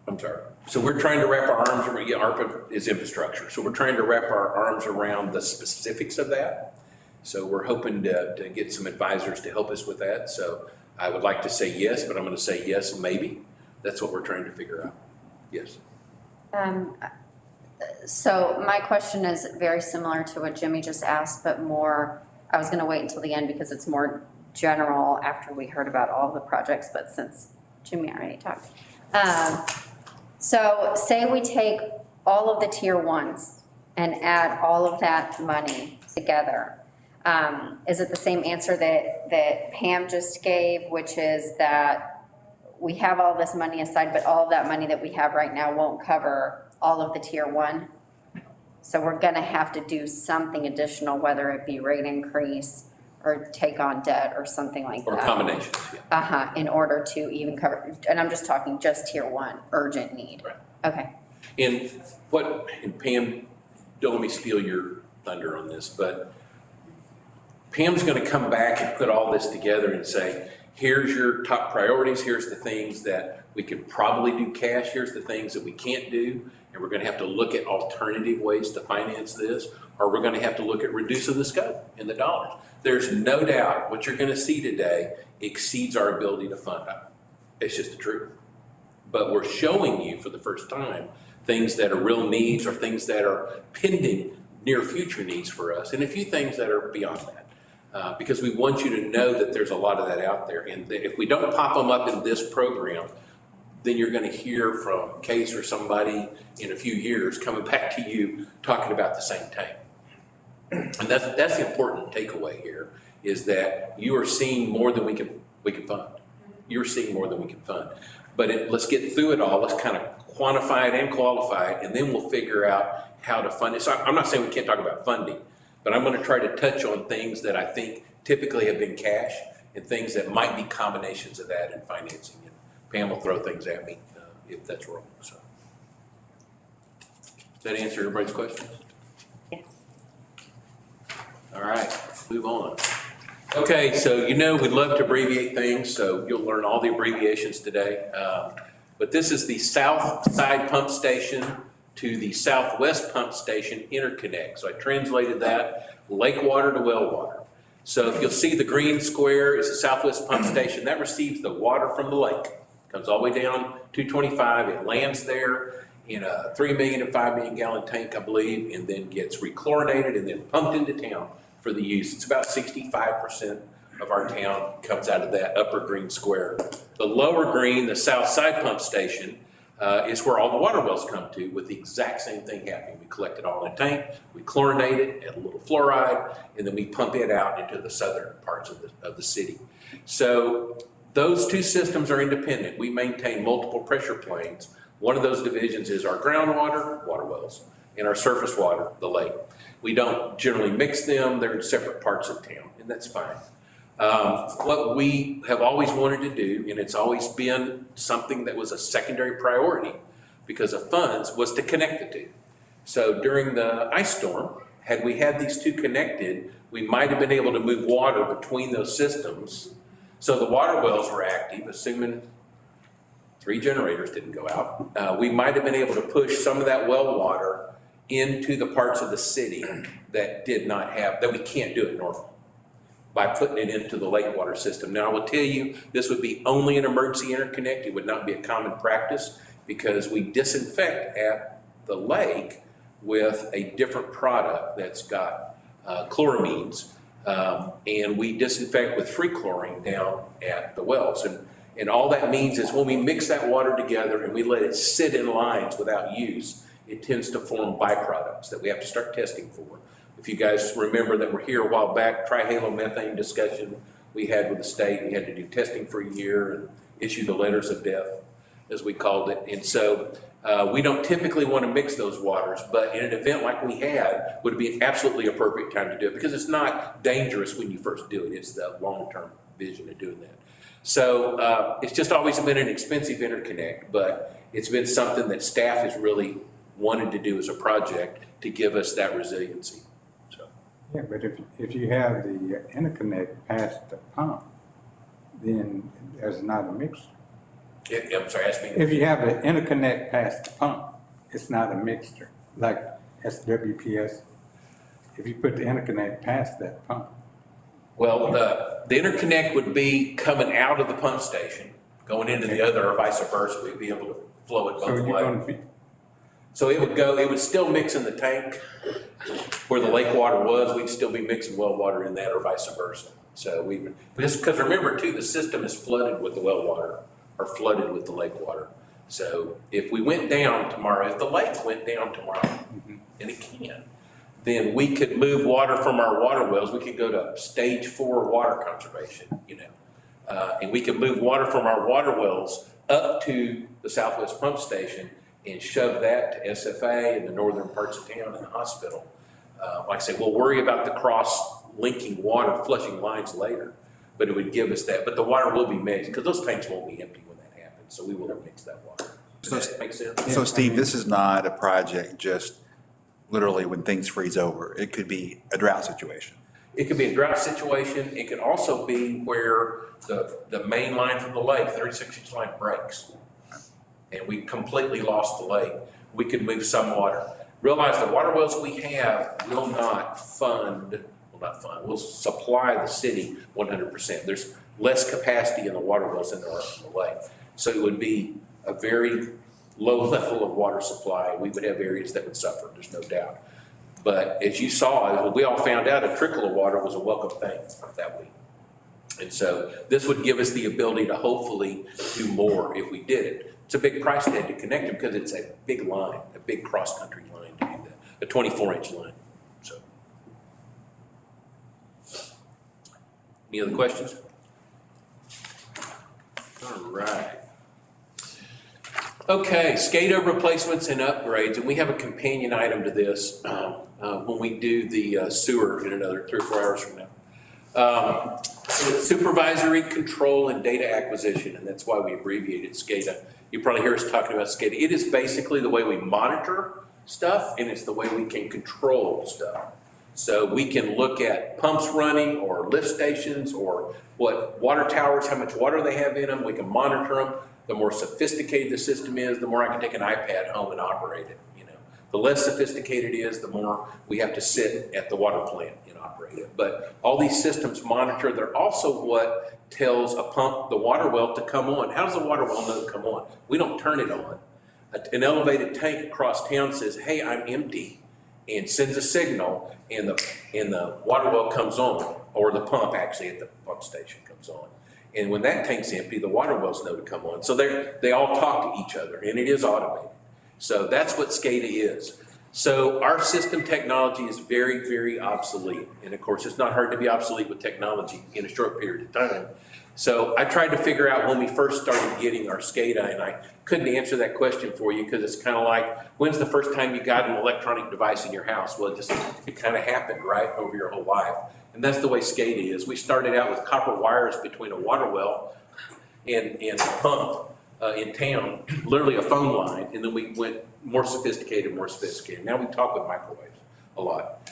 I'm sorry. So we're trying to wrap our arms around, yeah, ARPA is infrastructure. So we're trying to wrap our arms around the specifics of that. So we're hoping to get some advisors to help us with that. So I would like to say yes, but I'm going to say yes, maybe. That's what we're trying to figure out. Yes. So my question is very similar to what Jimmy just asked, but more, I was gonna wait until the end because it's more general after we heard about all the projects, but since Jimmy already talked. So say we take all of the tier ones and add all of that money together. Is it the same answer that Pam just gave, which is that we have all this money aside, but all of that money that we have right now won't cover all of the tier one? So we're gonna have to do something additional, whether it be rate increase or take on debt or something like that. Or combinations, yeah. In order to even cover, and I'm just talking just tier one, urgent need. Right. Okay. And Pam, don't let me steal your thunder on this, but Pam's gonna come back and put all this together and say, here's your top priorities, here's the things that we could probably do cash, here's the things that we can't do, and we're gonna have to look at alternative ways to finance this, or we're gonna have to look at reducing the scope in the dollars. There's no doubt what you're gonna see today exceeds our ability to fund it. It's just the truth. But we're showing you for the first time things that are real needs or things that are pending near future needs for us, and a few things that are beyond that. Because we want you to know that there's a lot of that out there. And that if we don't pop them up in this program, then you're going to hear from Case or somebody in a few years coming back to you talking about the same thing. And that's the important takeaway here, is that you are seeing more than we can fund. You're seeing more than we can fund. But let's get through it all. Let's kind of quantify it and qualify it, and then we'll figure out how to fund it. So I'm not saying we can't talk about funding, but I'm going to try to touch on things that I think typically have been cash and things that might be combinations of that in financing. And Pam will throw things at me if that's wrong. So, does that answer everybody's questions? Yes. All right, move on. Okay, so we love to abbreviate things, so you'll learn all the abbreviations today. But this is the south side pump station to the southwest pump station interconnect. So I translated that lake water to well water. So if you'll see the green square is the southwest pump station, that receives the water from the lake. Comes all the way down 225, it lands there in a 3 million and 5 million gallon tank, I believe, and then gets rechlorinated and then pumped into town for the use. It's about 65% of our town comes out of that upper green square. The lower green, the south side pump station, is where all the water wells come to with the exact same thing happening. We collect it all in a tank, we chlorinate it, add a little fluoride, and then we pump it out into the southern parts of the city. So those two systems are independent. We maintain multiple pressure planes. One of those divisions is our groundwater, water wells, and our surface water, the lake. We don't generally mix them. They're in separate parts of town, and that's fine. What we have always wanted to do, and it's always been something that was a secondary priority because of funds, was to connect the two. So during the ice storm, had we had these two connected, we might have been able to move water between those systems. So the water wells were active, assuming 3 generators didn't go out. We might have been able to push some of that well water into the parts of the city that we can't do it normally, by putting it into the lake water system. Now, I will tell you, this would be only an emergency interconnect. It would not be a common practice because we disinfect at the lake with a different product that's got chloramines, and we disinfect with free chlorine down at the wells. And all that means is when we mix that water together and we let it sit in lines without use, it tends to form byproducts that we have to start testing for. If you guys remember that we're here a while back, trihalomethane discussion we had with the state, we had to do testing for a year and issue the letters of death, as we called it. And so we don't typically want to mix those waters, but in an event like we had, would be an absolutely appropriate time to do it because it's not dangerous when you first do it. It's the long-term vision of doing that. So it's just always been an expensive interconnect, but it's been something that staff has really wanted to do as a project to give us that resiliency. So, Yeah, but if you have the interconnect past the pump, then there's not a mixture. I'm sorry, ask me. If you have the interconnect past the pump, it's not a mixture, like SWPS. If you put the interconnect past that pump, Well, the interconnect would be coming out of the pump station, going into the other or vice versa. We'd be able to flow it so both you're ways. gonna be, So it would still mix in the tank where the lake water was, we'd still be mixing well water in that or vice versa. So because remember too, the system is flooded with the well water or flooded with the lake water. So if we went down tomorrow, if the lake went down tomorrow, and it can, then we could move water from our water wells. We could go to stage 4 water conservation, and we could move water from our water wells up to the Southwest Pump Station and shove that to SFA in the northern parts of town and the hospital. Like I said, we'll worry about the cross-linking water, flushing lines later, but it would give us that. But the water will be mixed, because those tanks won't be empty when that happens, so we will mix that water. Does that make sense? So Steve, this is not a project just literally when things freeze over. It could be a drought situation. It could be a drought situation. It could also be where the main line from the lake, 36-inch line, breaks. And we completely lost the lake. We could move some water. Realize the water wells we have will will supply the city 100%. There's less capacity in the water wells than there are in the lake. So it would be a very low level of water supply. We would have areas that would suffer, there's no doubt. But as you saw, we all found out a trickle of water was a welcome thing that week. And so this would give us the ability to hopefully do more if we did it. It's a big price tag to connect them because it's a big line, a big cross-country line to do that, a 24-inch line. So, any other questions? All right. Okay, SCADA replacements and upgrades, and we have a companion item to this when we do the sewer in another 3 or 4 hours from now. Supervisory control and data acquisition, and that's why we abbreviated SCADA. You probably hear us talking about SCADA. It is basically the way we monitor stuff, and it's the way we can control stuff. So we can look at pumps running or lift stations or what water towers, how much water they have in them. We can monitor them. The more sophisticated the system is, the more I can take an iPad home and operate it. The less sophisticated it is, the more we have to sit at the water plant and operate it. But all these systems monitor. They're also what tells a pump, the water well, to come on. How does the water well know to come on? We don't turn it on. An elevated tank across town says, hey, I'm empty, and sends a signal, and the water well comes on, or the pump actually at the pump station comes on. And when that tank's empty, the water wells know to come on. So they all talk to each other, and it is automated. So that's what SCADA is. So our system technology is very, very obsolete. And of course, it's not hard to be obsolete with technology in a short period of time. So I tried to figure out when we first started getting our SCADA, and I couldn't answer that question for you because it's kind of like, when's the first time you got an electronic device in your house? Well, it kind of happened, right, over your whole life. And that's the way SCADA is. We started out with copper wires between a water well and a pump in town, literally a phone line, and then we went more sophisticated. Now we talk with microwaves a lot,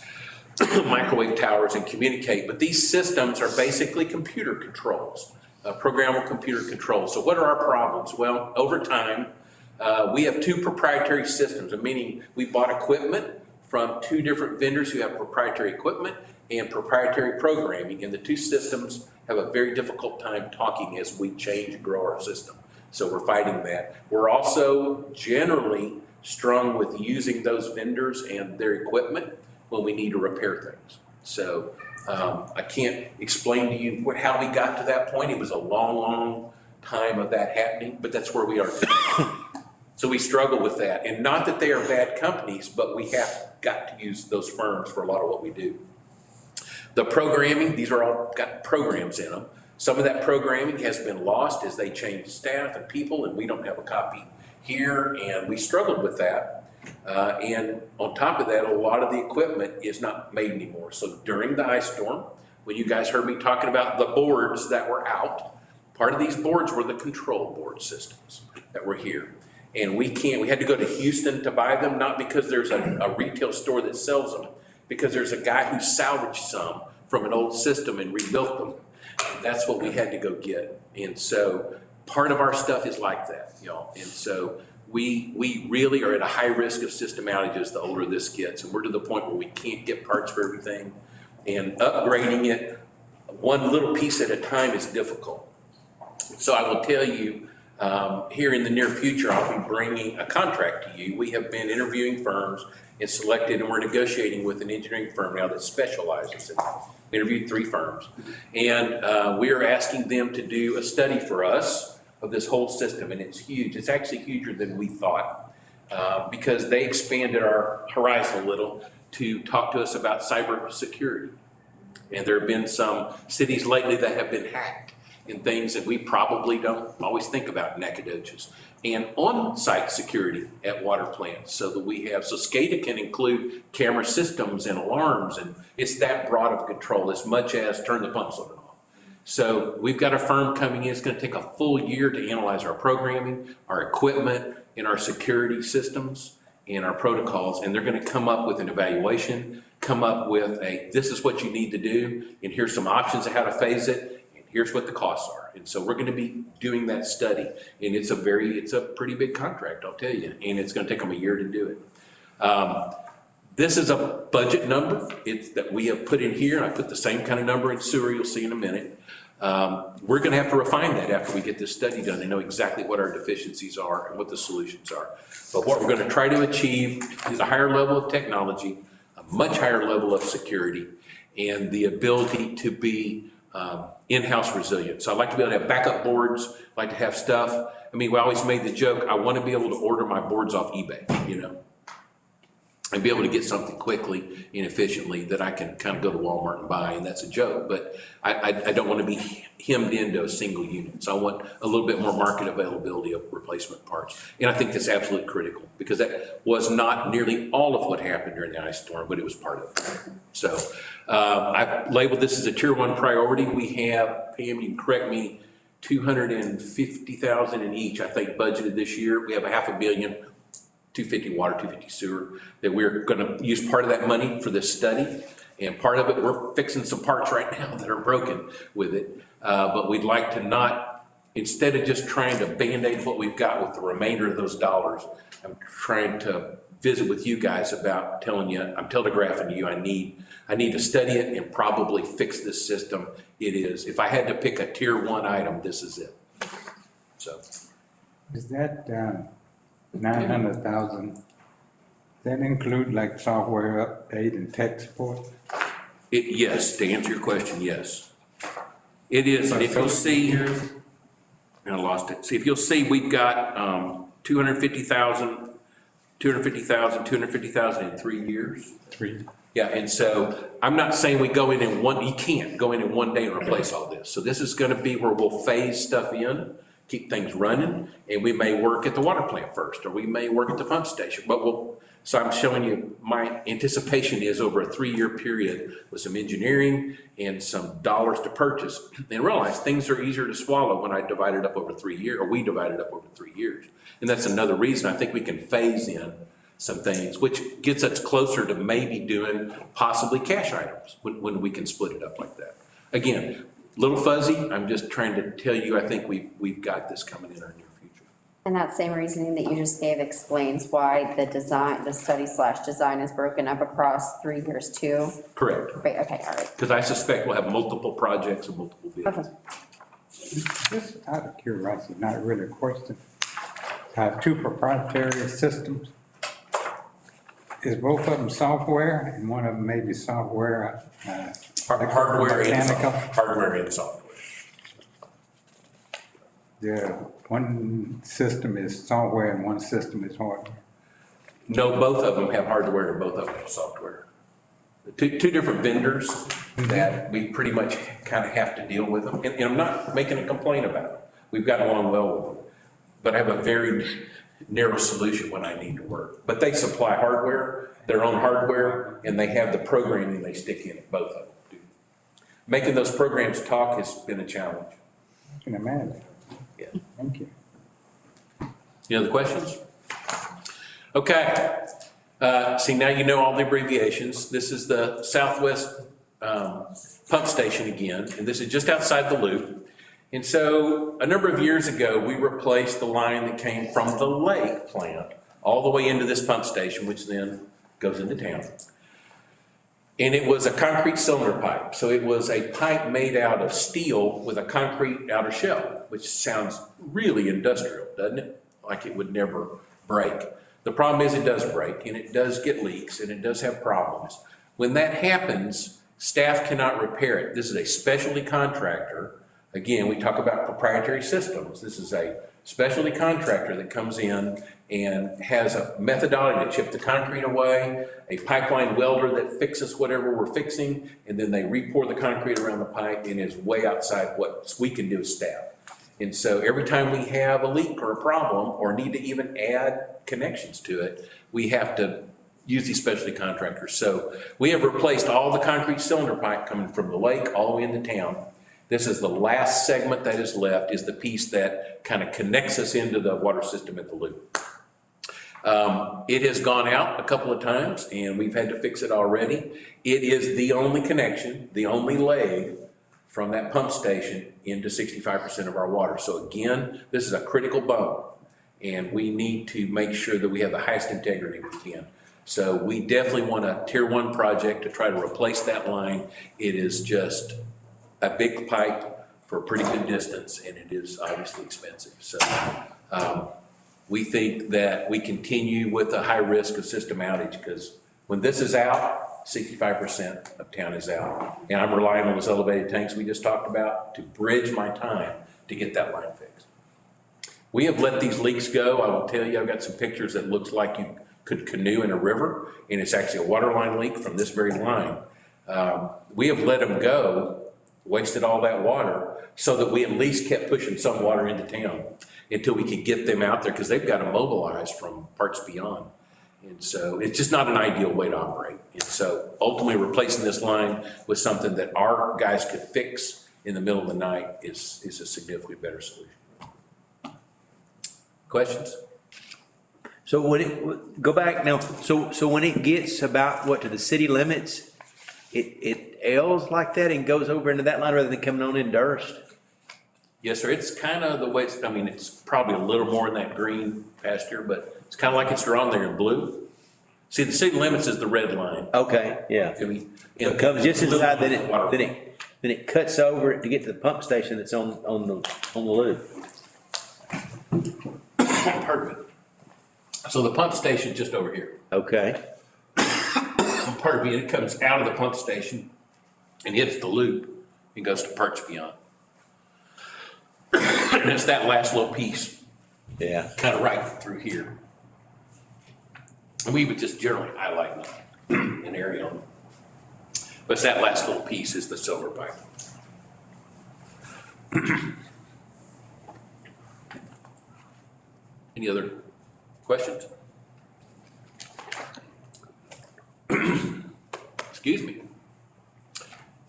microwave towers, and communicate. But these systems are basically computer controls, programmable computer controls. So what are our problems? Well, over time, we have 2 proprietary systems, meaning we bought equipment from 2 different vendors who have proprietary equipment and proprietary programming, and the 2 systems have a very difficult time talking as we change and grow our system. So we're fighting that. We're also generally strung with using those vendors and their equipment when we need to repair things. So I can't explain to you how we got to that point. It was a long, long time of that happening, but that's where we are today. So we struggle with that. And not that they are bad companies, but we have got to use those firms for a lot of what we do. The programming, these are all got programs in them. Some of that programming has been lost as they change staff and people, and we don't have a copy here, and we struggled with that. And on top of that, a lot of the equipment is not made anymore. So during the ice storm, when you guys heard me talking about the boards that were out, Part of these boards were the control board systems that were here. And we had to go to Houston to buy them, not because there's a retail store that sells them, because there's a guy who salvaged some from an old system and rebuilt them. And that's what we had to go get. And so part of our stuff is like that, y'all. And so we really are at a high risk of system outages the older this gets. And we're to the point where we can't get parts for everything. And upgrading it one little piece at a time is difficult. So I will tell you, here in the near future, I'll be bringing a contract to you. We have been interviewing firms and selected, and we're negotiating with an engineering firm now that specializes in this. We interviewed 3 firms, and we are asking them to do a study for us of this whole system, and it's huge. It's actually huger than we thought, because they expanded our horizon a little to talk to us about cybersecurity. And there have been some cities lately that have been hacked and things that we probably don't always think about, Nacogdoches, and on-site security at water plants, so that we have, so SCADA can include camera systems and alarms, and it's that broad of control as much as turn the pumps on and off. So we've got a firm coming in. It's going to take a full year to analyze our programming, our equipment, and our security systems and our protocols, and they're going to come up with an evaluation, come up with this is what you need to do, and here's some options of how to phase it. Here's what the costs are. And so we're going to be doing that study. And it's a pretty big contract, I'll tell you. And it's going to take them a year to do it. This is a budget number that we have put in here. I put the same kind of number in sewer, you'll see in a minute. We're going to have to refine that after we get this study done and know exactly what our deficiencies are and what the solutions are. But what we're going to try to achieve is a higher level of technology, a much higher level of security, and the ability to be in-house resilient. So I'd like to be able to have backup boards, like to have stuff. I mean, we always made the joke, I want to be able to order my boards off eBay, and be able to get something quickly and efficiently that I can kind of go to Walmart and buy, and that's a joke, but I don't want to be hemmed into a single unit. So I want a little bit more market availability of replacement parts. And I think that's absolutely critical, because that was not nearly all of what happened during the ice storm, but it was part of it. So I've labeled this as a tier 1 priority. We have, Pam, you can correct me, $250,000 in each, I think, budgeted this year. We have $500 million, $250 water, $250 sewer, that we're going to use part of that money for this study. And part of it, we're fixing some parts right now that are broken with it. But we'd like to not, instead of just trying to Band-Aid what we've got with the remainder of those dollars, I'm trying to visit with you guys about telling you, I'm telegraphing to you, I need to study it and probably fix this system. It is, if I had to pick a tier 1 item, this is it. So. Is that 900,000, that include like software update and tech support? Yes, to answer your question, yes. It is, and if you'll see, and I lost it. See, if you'll see, we've got 250,000 in 3 years. 3. Yeah, and so I'm not saying we go in you can't go in one day and replace all this. So this is gonna be where we'll phase stuff in, keep things running, and we may work at the water plant first, or we may work at the pump station, but so I'm showing you, my anticipation is over a 3-year period with some engineering and some dollars to purchase, and realize things are easier to swallow when I divide it up over 3 years, or we divide it up over 3 years. And that's another reason I think we can phase in some things, which gets us closer to maybe doing possibly cash items when we can split it up like that. Again, little fuzzy, I'm just trying to tell you, I think we've got this coming in our near future. And that same reasoning that you just gave explains why the study/design is broken up across 3 years too? Correct. Great, okay, all right. Because I suspect we'll have multiple projects and multiple bids. Okay. Just out of curiosity, not really a question. I have 2 proprietary systems. Is both of them software and one of them maybe software? Hardware and mechanical? hardware and software. The one system is software and one system is hardware. No, both of them have hardware and both of them have software. Two different vendors that we pretty much kind of have to deal with them. And I'm not making a complaint about it. We've gotten along well with them. But I have a very narrow solution when I need to work. But they supply hardware, their own hardware, and they have the programming they stick in it, both of them do. Making those programs talk has been a challenge. can imagine. Yeah. Thank you. Any other questions? Okay. See, now you know all the abbreviations. This is the Southwest Pump Station again, and this is just outside the loop. And so a number of years ago, we replaced the line that came from the lake plant all the way into this pump station, which then goes into town. And it was a concrete cylinder pipe. So it was a pipe made out of steel with a concrete outer shell, which sounds really industrial, doesn't it? Like it would never break. The problem is it does break, and it does get leaks, and it does have problems. When that happens, staff cannot repair it. This is a specialty contractor. Again, we talk about proprietary systems. This is a specialty contractor that comes in and has a methodology to chip the concrete away, a pipeline welder that fixes whatever we're fixing, and then they re-pour the concrete around the pipe and is way outside what we can do as staff. And so every time we have a leak or a problem or need to even add connections to it, we have to use these specialty contractors. So we have replaced all the concrete cylinder pipe coming from the lake all the way into town. This is the last segment that is left, is the piece that kind of connects us into the water system at the loop. It has gone out a couple of times and we've had to fix it already. It is the only connection, the only leg from that pump station into 65% of our water. So again, this is a critical bone and we need to make sure that we have the highest integrity we can. So we definitely want a tier 1 project to try to replace that line. It is just a big pipe for a pretty good distance, and it is obviously expensive. So we think that we continue with a high risk of system outage, because when this is out, 65% of town is out. And I'm relying on those elevated tanks we just talked about to bridge my time to get that line fixed. We have let these leaks go. I will tell you, I've got some pictures that looks like you could canoe in a river, and it's actually a water line leak from this very line. We have let them go, wasted all that water, so that we at least kept pushing some water into town until we could get them out there, because they've got to mobilize from parts beyond. And so it's just not an ideal way to operate. And so ultimately replacing this line with something that our guys could fix in the middle of the night is a significantly better solution. Questions? So when it, go back now, so when it gets about, what, to the city limits, it L's like that and goes over into that line rather than coming on in Durst? Yes, sir. It's kind of the way it's, I mean, it's probably a little more in that green pasture, but it's kind of like it's drawn there in blue. See, the city limits is the red line. Okay, yeah. I mean, So it comes just inside, then it cuts over to get to the pump station that's on the loop. Pardon me. So the pump station just over here. Okay, Pardon me, it comes out of the pump station and hits the loop and goes to Perch Beyond. And it's that last little piece, yeah. kind of right through here. And we would just generally highlight an area on it. But it's that last little piece is the silver pipe. Any other questions? Excuse me.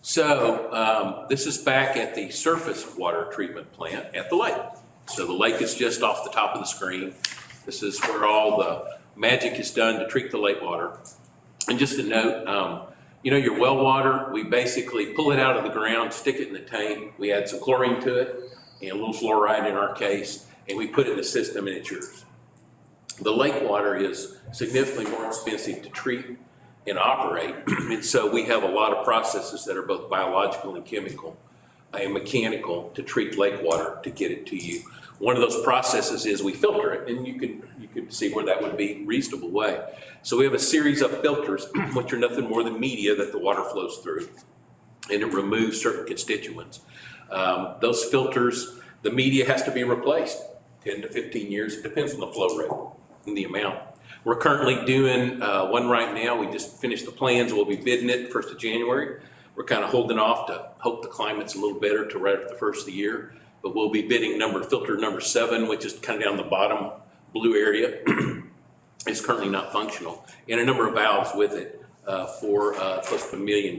So this is back at the surface water treatment plant at the lake. So the lake is just off the top of the screen. This is where all the magic is done to treat the lake water. And just a note, you know, your well water, we basically pull it out of the ground, stick it in the tank. We add some chlorine to it and a little fluoride in our case, and we put it in the system and it's yours. The lake water is significantly more expensive to treat and operate. And so we have a lot of processes that are both biological and chemical and mechanical to treat lake water to get it to you. One of those processes is we filter it, and you can see where that would be a reasonable way. So we have a series of filters, which are nothing more than media that the water flows through, and it removes certain constituents. Those filters, the media has to be replaced 10 to 15 years. It depends on the flow rate and the amount. We're currently doing one right now. We just finished the plans. We'll be bidding it 1st of January. We're kind of holding off to hope the climate's a little better to right after the first of the year. But we'll be bidding filter number 7, which is kind of down the bottom blue area. It's currently not functional. And a number of valves with it for close to $1 million.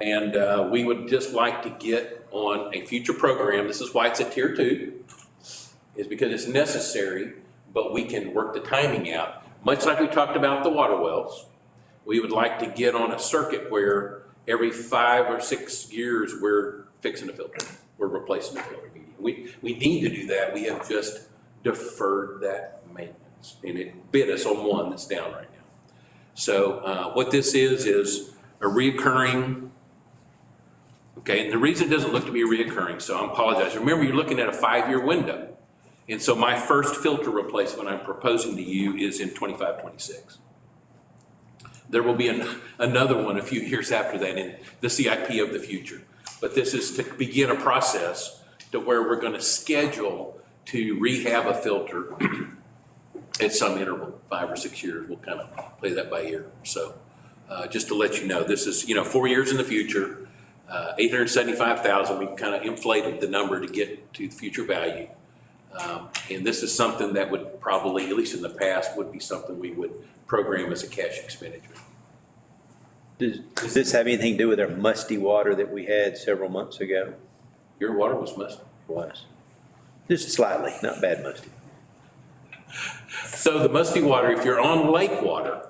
And we would just like to get on a future program. This is why it's a tier 2, is because it's necessary, but we can work the timing out. Much like we talked about the water wells, we would like to get on a circuit where every 5 or 6 years, we're fixing a filter. We're replacing a filter medium. We need to do that. We have just deferred that maintenance, and it bit us on one that's down right now. So what this is a reoccurring, okay, and the reason it doesn't look to be reoccurring, so I apologize. Remember, you're looking at a 5-year window. And so my first filter replacement I'm proposing to you is in 25, 26. There will be another one a few years after that in the CIP of the future. But this is to begin a process to where we're going to schedule to rehab a filter at some interval, 5 or 6 years. We'll kind of play that by ear. So just to let you know, this is, 4 years in the future, $875,000. We kind of inflated the number to get to future value. And this is something that would probably, at least in the past, would be something we would program as a cash expenditure. Does this have anything to do with our musty water that we had several months ago? Your water was musty. It was. Just slightly, not bad musty. So the musty water, if you're on lake water,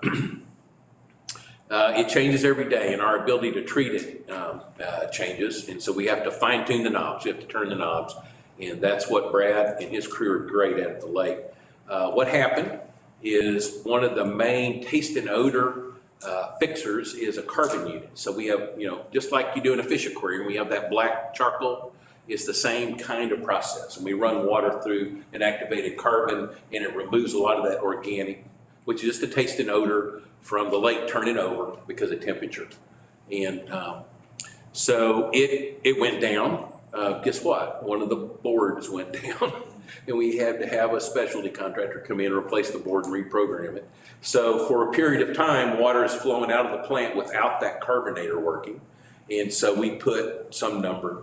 it changes every day, and our ability to treat it changes. And so we have to fine tune the knobs. We have to turn the knobs. And that's what Brad and his crew are great at the lake. What happened is one of the main taste and odor fixers is a carbon unit. So we have, just like you do in a fish aquarium, we have that black charcoal. It's the same kind of process. And we run water through an activated carbon, and it removes a lot of that organic, which is just the taste and odor from the lake turning over because of temperature. And so it went down. Guess what? One of the boards went down, and we had to have a specialty contractor come in and replace the board and reprogram it. So for a period of time, water is flowing out of the plant without that carbonator working. And so we put some number,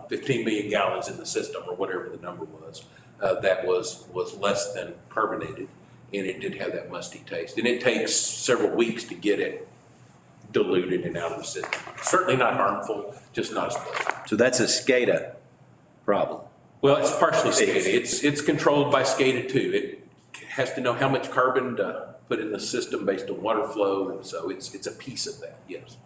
15 million gallons in the system, or whatever the number was, that was less than carbonated, and it did have that musty taste. And it takes several weeks to get it diluted and out of the system. Certainly not harmful, just not as pleasant. So that's a SCADA problem. Well, it's partially SCADA. It's controlled by SCADA too. It has to know how much carbon to put in the system based on water flow, and so it's a piece of that, yes.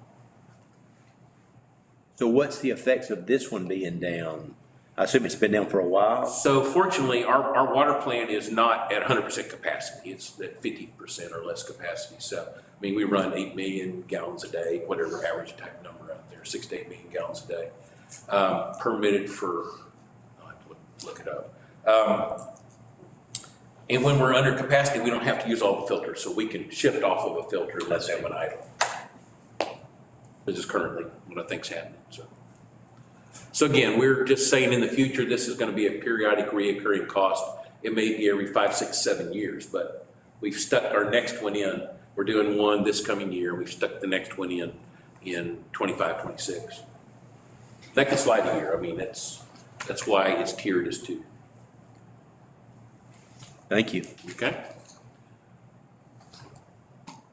So what's the effects of this one being down? I assume it's been down for a while? So fortunately, our water plant is not at 100% capacity. It's at 50% or less capacity. So, we run 8 million gallons a day, whatever average type number out there, 6 to 8 million gallons a day. Permitted for, I'll have to look it up. And when we're under capacity, we don't have to use all the filters, so we can shift off of a filter and let that one idle. This is currently what I think's happening, So again, we're just saying in the future, this is gonna be a periodic reoccurring cost. It may be every 5, 6, 7 years, but we've stuck our next one in. We're doing one this coming year. We've stuck the next one in 25, 26. That can slide a year. That's why it's tiered as 2. Thank you. Okay.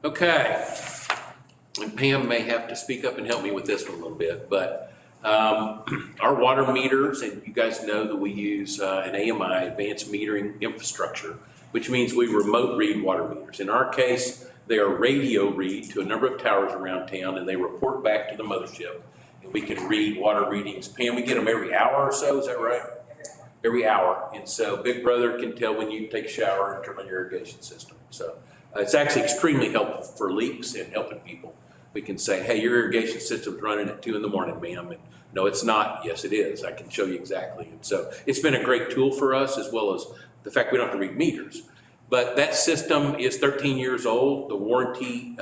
Okay. And Pam may have to speak up and help me with this one a little bit, but our water meters, and you guys know that we use an AMI, advanced metering infrastructure, which means we remote read water meters. In our case, they are radio read to a number of towers around town, and they report back to the mothership, and we can read water readings. Pam, we get them every hour or so, is that right? Every hour. And so Big Brother can tell when you take a shower and turn on your irrigation system. So it's actually extremely helpful for leaks and helping people. We can say, hey, your irrigation system's running at 2 in the morning, ma'am. And no, it's not. Yes, it is. I can show you exactly. And so it's been a great tool for us, as well as the fact we don't have to read meters. But that system is 13 years old. The warranty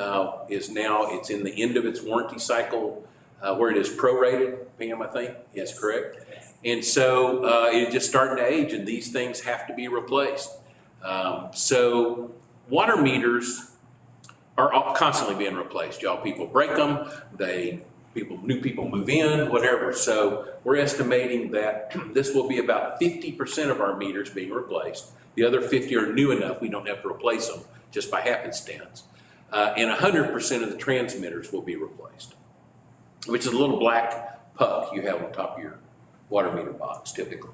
is now, it's in the end of its warranty cycle, where it is prorated, Pam, I think. Yes, correct. And so it's just starting to age, and these things have to be replaced. So water meters are constantly being replaced, y'all. People break them, new people move in, whatever. So we're estimating that this will be about 50% of our meters being replaced. The other 50 are new enough we don't have to replace them just by happenstance. And 100% of the transmitters will be replaced. which is a little black puck you have on top of your water meter box typically.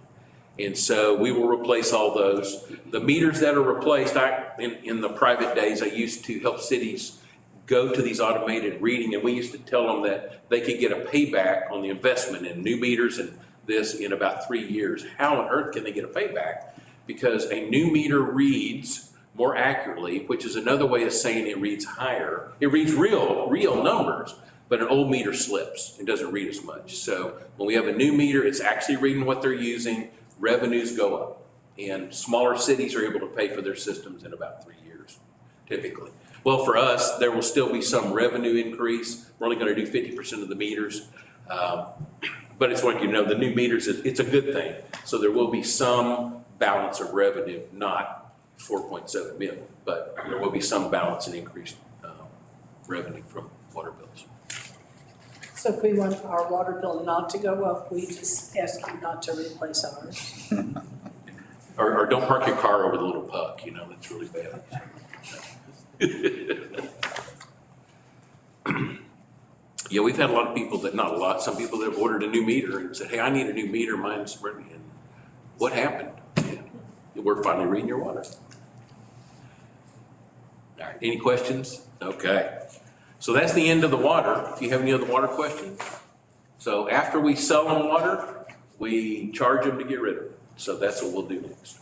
And so we will replace all those. The meters that are replaced, in the private days, I used to help cities go to these automated reading, and we used to tell them that they could get a payback on the investment in new meters and this in about 3 years. How on earth can they get a payback? Because a new meter reads more accurately, which is another way of saying it reads higher. It reads real numbers, but an old meter slips and doesn't read as much. So when we have a new meter, it's actually reading what they're using. Revenues go up, and smaller cities are able to pay for their systems in about 3 years, typically. Well, for us, there will still be some revenue increase. We're only going to do 50% of the meters, but it's what you know, the new meters, it's a good thing. So there will be some balance of revenue, not 4.7 million, but there will be some balance and increased revenue from water bills. So if we want our water bill not to go up, we just ask you not to replace ours. Or don't park your car over the little puck, that's really bad. Yeah, we've had a lot of people not a lot, some people that have ordered a new meter and said, hey, I need a new meter, mine's running. And what happened? Yeah, we're finally reading your water. All right, any questions? Okay. So that's the end of the water. If you have any other water questions. So after we sell them water, we charge them to get rid of it. So that's what we'll do next.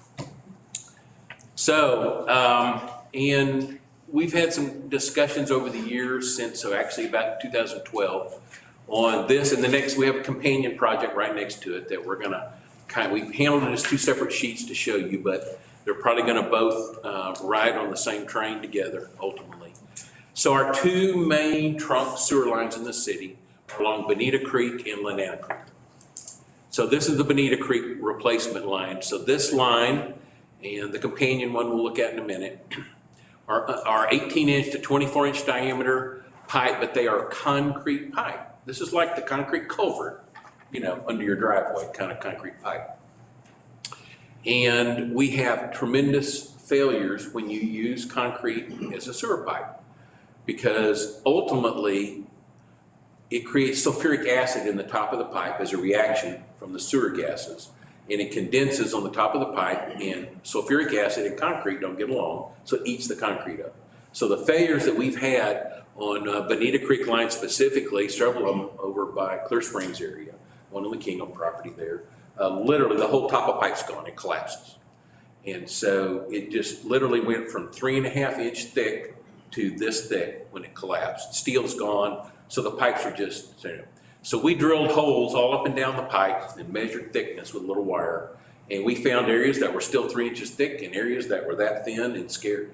So, and we've had some discussions over the years since, so actually about 2012 on this, and the next, we have a companion project right next to it that we're gonna we've handled it as 2 separate sheets to show you, but they're probably gonna both ride on the same train together ultimately. So our 2 main trunk sewer lines in the city are along Bonita Creek and Lenana Creek. So this is the Bonita Creek replacement line. So this line and the companion one we'll look at in a minute are 18-inch to 24-inch diameter pipe, but they are concrete pipe. This is like the concrete culvert, under your driveway, kind of concrete pipe. And we have tremendous failures when you use concrete as a sewer pipe, because ultimately it creates sulfuric acid in the top of the pipe as a reaction from the sewer gases, and it condenses on the top of the pipe, and sulfuric acid and concrete don't get along, so it eats the concrete up. So the failures that we've had on Bonita Creek line specifically, several of them over by Clear Springs area, one on the Kingdom property there, literally the whole top of pipe's gone, it collapses. And so it just literally went from 3.5-inch thick to this thick when it collapsed. Steel's gone, so the pipes are just, so we drilled holes all up and down the pipe and measured thickness with a little wire, and we found areas that were still 3 inches thick and areas that were that thin and scary.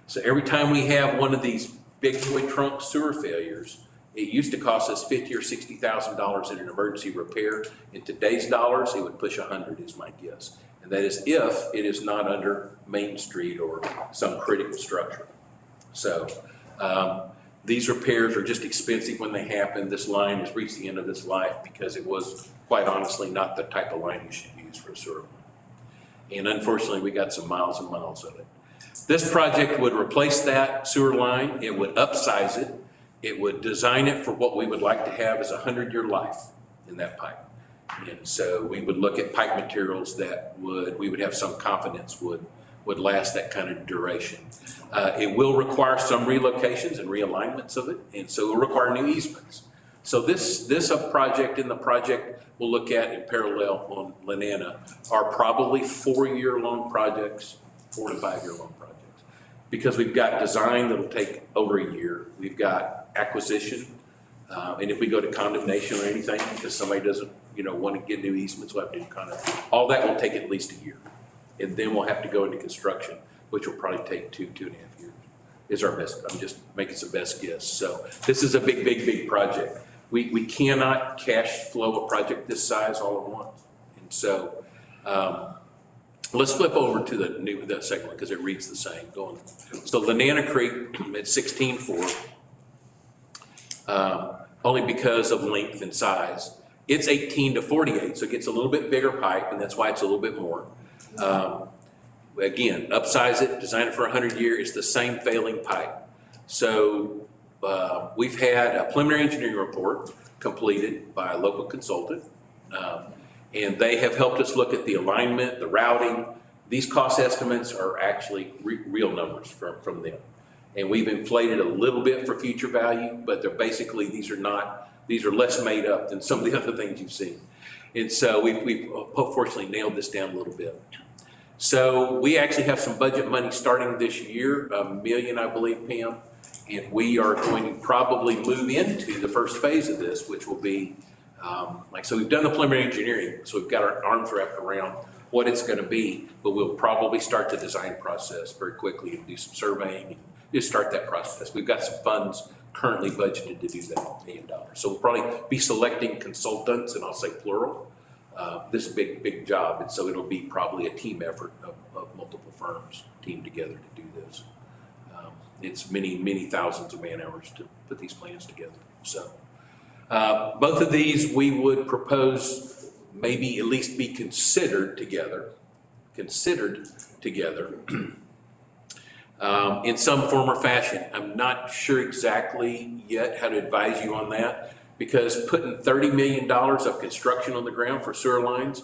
So every time we have one of these big boy trunk sewer failures, it used to cost us $50,000 or $60,000 in an emergency repair. In today's dollars, it would push 100 is my guess. And that is if it is not under Main Street or some critical structure. So these repairs are just expensive when they happen. This line has reached the end of its life because it was, quite honestly, not the type of line you should use for a sewer line. And unfortunately, we got some miles and miles of it. This project would replace that sewer line. It would upsize it. It would design it for what we would like to have as a 100-year life in that pipe. And so we would look at pipe materials that we would have some confidence would last that kind of duration. It will require some relocations and realignments of it, and so it will require new easements. So this project and the project we'll look at in parallel on Lenana are probably 4-year long projects, 4 to 5 year long projects, because we've got design that'll take over a year. We've got acquisition, and if we go to condemnation or anything, because somebody doesn't, want to get new easements, we'll have to do all that will take at least a year. And then we'll have to go into construction, which will probably take 2.5 years, is our best. I'm just making some best guess. So this is a big project. We cannot cash flow a project this size all at once. And so let's flip over to the second one because it reads the same. So Lenana Creek at 16.4, only because of length and size. It's 18 to 48, so it gets a little bit bigger pipe, and that's why it's a little bit more. Again, upsize it, design it for 100 years, it's the same failing pipe. So we've had a preliminary engineering report completed by a local consultant. And they have helped us look at the alignment, the routing. These cost estimates are actually real numbers from them. And we've inflated a little bit for future value, but they're basically, these are less made up than some of the other things you've seen. And so we've fortunately nailed this down a little bit. So we actually have some budget money starting this year, $1 million, I believe, Pam. And we are going to probably move into the first phase of this, which will be, so we've done the preliminary engineering, so we've got our arms wrapped around what it's going to be, but we'll probably start the design process very quickly and do some surveying and just start that process. We've got some funds currently budgeted to do that, $1 million. So we'll probably be selecting consultants, and I'll say plural. This is a big job, and so it'll be probably a team effort of multiple firms teamed together to do this. It's many thousands of man hours to put these plans together. So both of these we would propose maybe at least be considered together in some form or fashion. I'm not sure exactly yet how to advise you on that, because putting $30 million of construction on the ground for sewer lines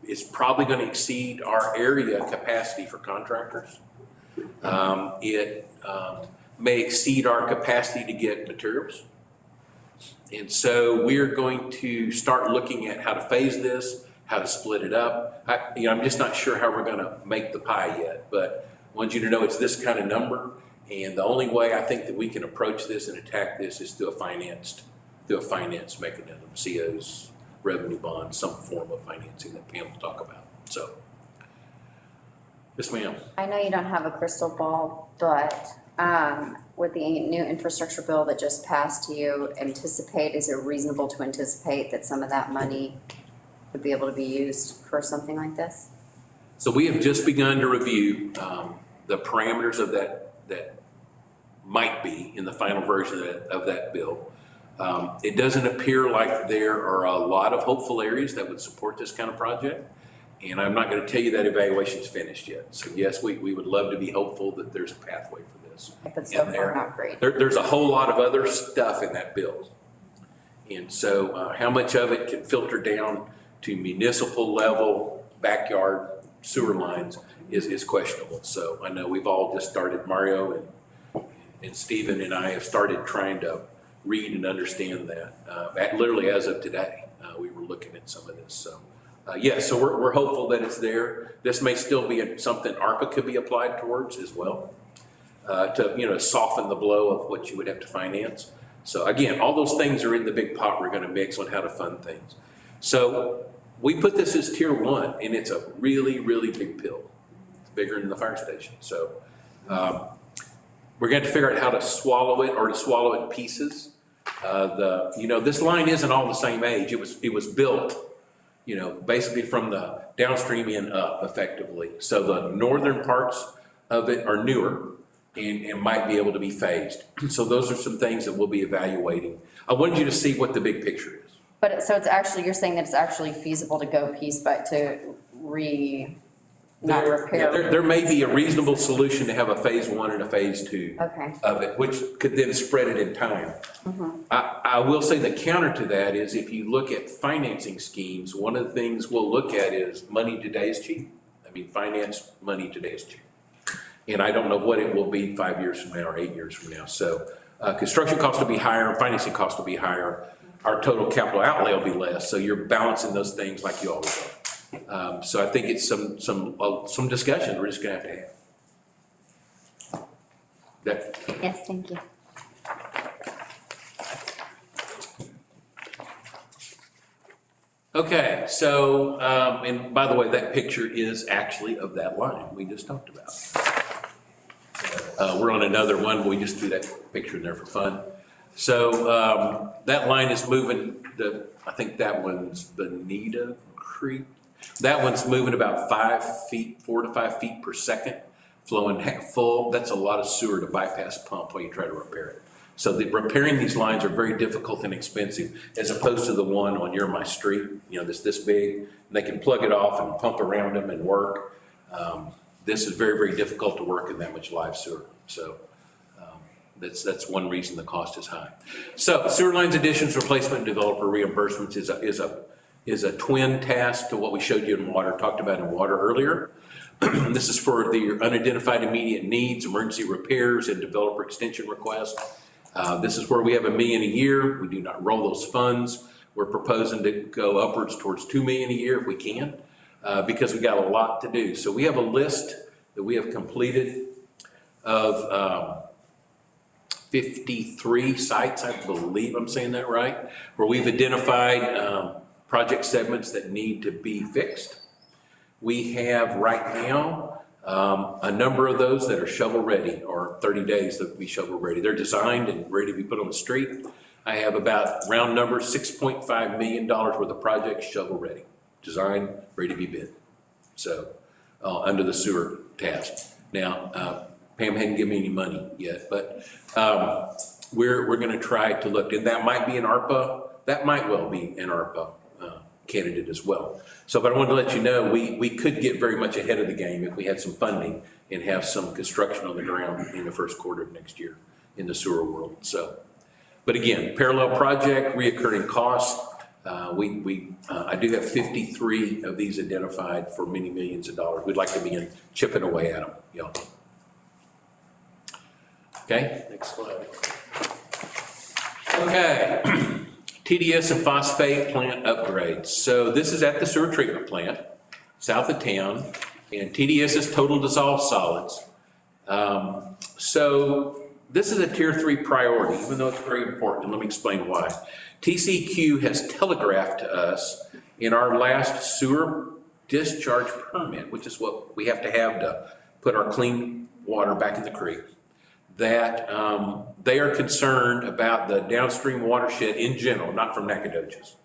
is probably going to exceed our area capacity for contractors. It may exceed our capacity to get materials. And so we're going to start looking at how to phase this, how to split it up. I'm just not sure how we're going to make the pie yet, but I want you to know it's this kind of number. And the only way I think that we can approach this and attack this is through a finance mechanism, COs, revenue bonds, some form of financing that Pam will talk about. So, yes, ma'am. I know you don't have a crystal ball, but with the new infrastructure bill that just passed, do you anticipate, is it reasonable to anticipate that some of that money would be able to be used for something like this? So we have just begun to review the parameters of that might be in the final version of that bill. It doesn't appear like there are a lot of hopeful areas that would support this kind of project. And I'm not going to tell you that evaluation is finished yet. So yes, we would love to be hopeful that there's a pathway for this. But so far, not great. There's a whole lot of other stuff in that bill. And so how much of it can filter down to municipal level backyard sewer lines is questionable. So I know we've all just started, Mario and Stephen and I have started trying to read and understand that. Literally as of today, we were looking at some of this. So yes, so we're hopeful that it's there. This may still be something ARPA could be applied towards as well, to soften the blow of what you would have to finance. So again, all those things are in the big pot we're going to mix on how to fund things. So we put this as tier 1, and it's a really big pill. It's bigger than the fire station. So we're going to figure out how to swallow it, or to swallow it in pieces. This line isn't all the same age. It was built, basically from the downstream end up effectively. So the northern parts of it are newer and might be able to be phased. So those are some things that we'll be evaluating. I wanted you to see what the big picture is. But so it's actually, you're saying that it's actually feasible to go piece by to not repair. There may be a reasonable solution to have a phase 1 and a phase 2 of it, which could then spread it in time. I will say the counter to that is, if you look at financing schemes, one of the things we'll look at is money today is cheap. I mean, finance money today is cheap. And I don't know what it will be 5 years from now or 8 years from now. So construction costs will be higher, financing costs will be higher. Our total capital outlay will be less. So you're balancing those things like you always are. So I think it's some discussion we're just going to have. Yes, thank you. Okay, so, and by the way, that picture is actually of that line we just talked about. We're on another one. We just threw that picture in there for fun. So that line is moving, I think that one's Bonita Creek. That one's moving about 4 to 5 feet per second, flowing half full. That's a lot of sewer to bypass pump while you try to repair it. So repairing these lines are very difficult and expensive, as opposed to the one on my street, that's this big. And they can plug it off and pump around them and work. This is very difficult to work in that much live sewer. So That's one reason the cost is high. So sewer lines additions, replacement, developer reimbursements is a twin task to what we showed you in water, talked about in water earlier. This is for the unidentified immediate needs, emergency repairs, and developer extension requests. This is where we have $1 million a year. We do not roll those funds. We're proposing to go upwards towards $2 million a year if we can, because we got a lot to do. So we have a list that we have completed of 53 sites, I believe I'm saying that right, where we've identified project segments that need to be fixed. We have right now a number of those that are shovel ready, or 30 days that be shovel ready. They're designed and ready to be put on the street. I have about, round number, $6.5 million worth of projects shovel ready, designed, ready to be bid. So under the sewer task. Now, Pam hadn't given me any money yet, but we're going to try to look, and that might be an ARPA, that might well be an ARPA candidate as well. So, but I wanted to let you know, we could get very much ahead of the game if we had some funding and have some construction on the ground in the first quarter of next year in the sewer world. So, but again, parallel project, reoccurring costs. I do have 53 of these identified for many millions of dollars. We'd like to begin chipping away at them, y'all. Okay, next slide. Okay, TDS and phosphate plant upgrades. So this is at the sewer treatment plant, south of town, and TDS is total dissolved solids. So this is a tier 3 priority, even though it's very important. Let me explain why. TCQ has telegraphed to us in our last sewer discharge permit, which is what we have to put our clean water back in the creek, that they are concerned about the downstream watershed in general, not from Nacogdoches,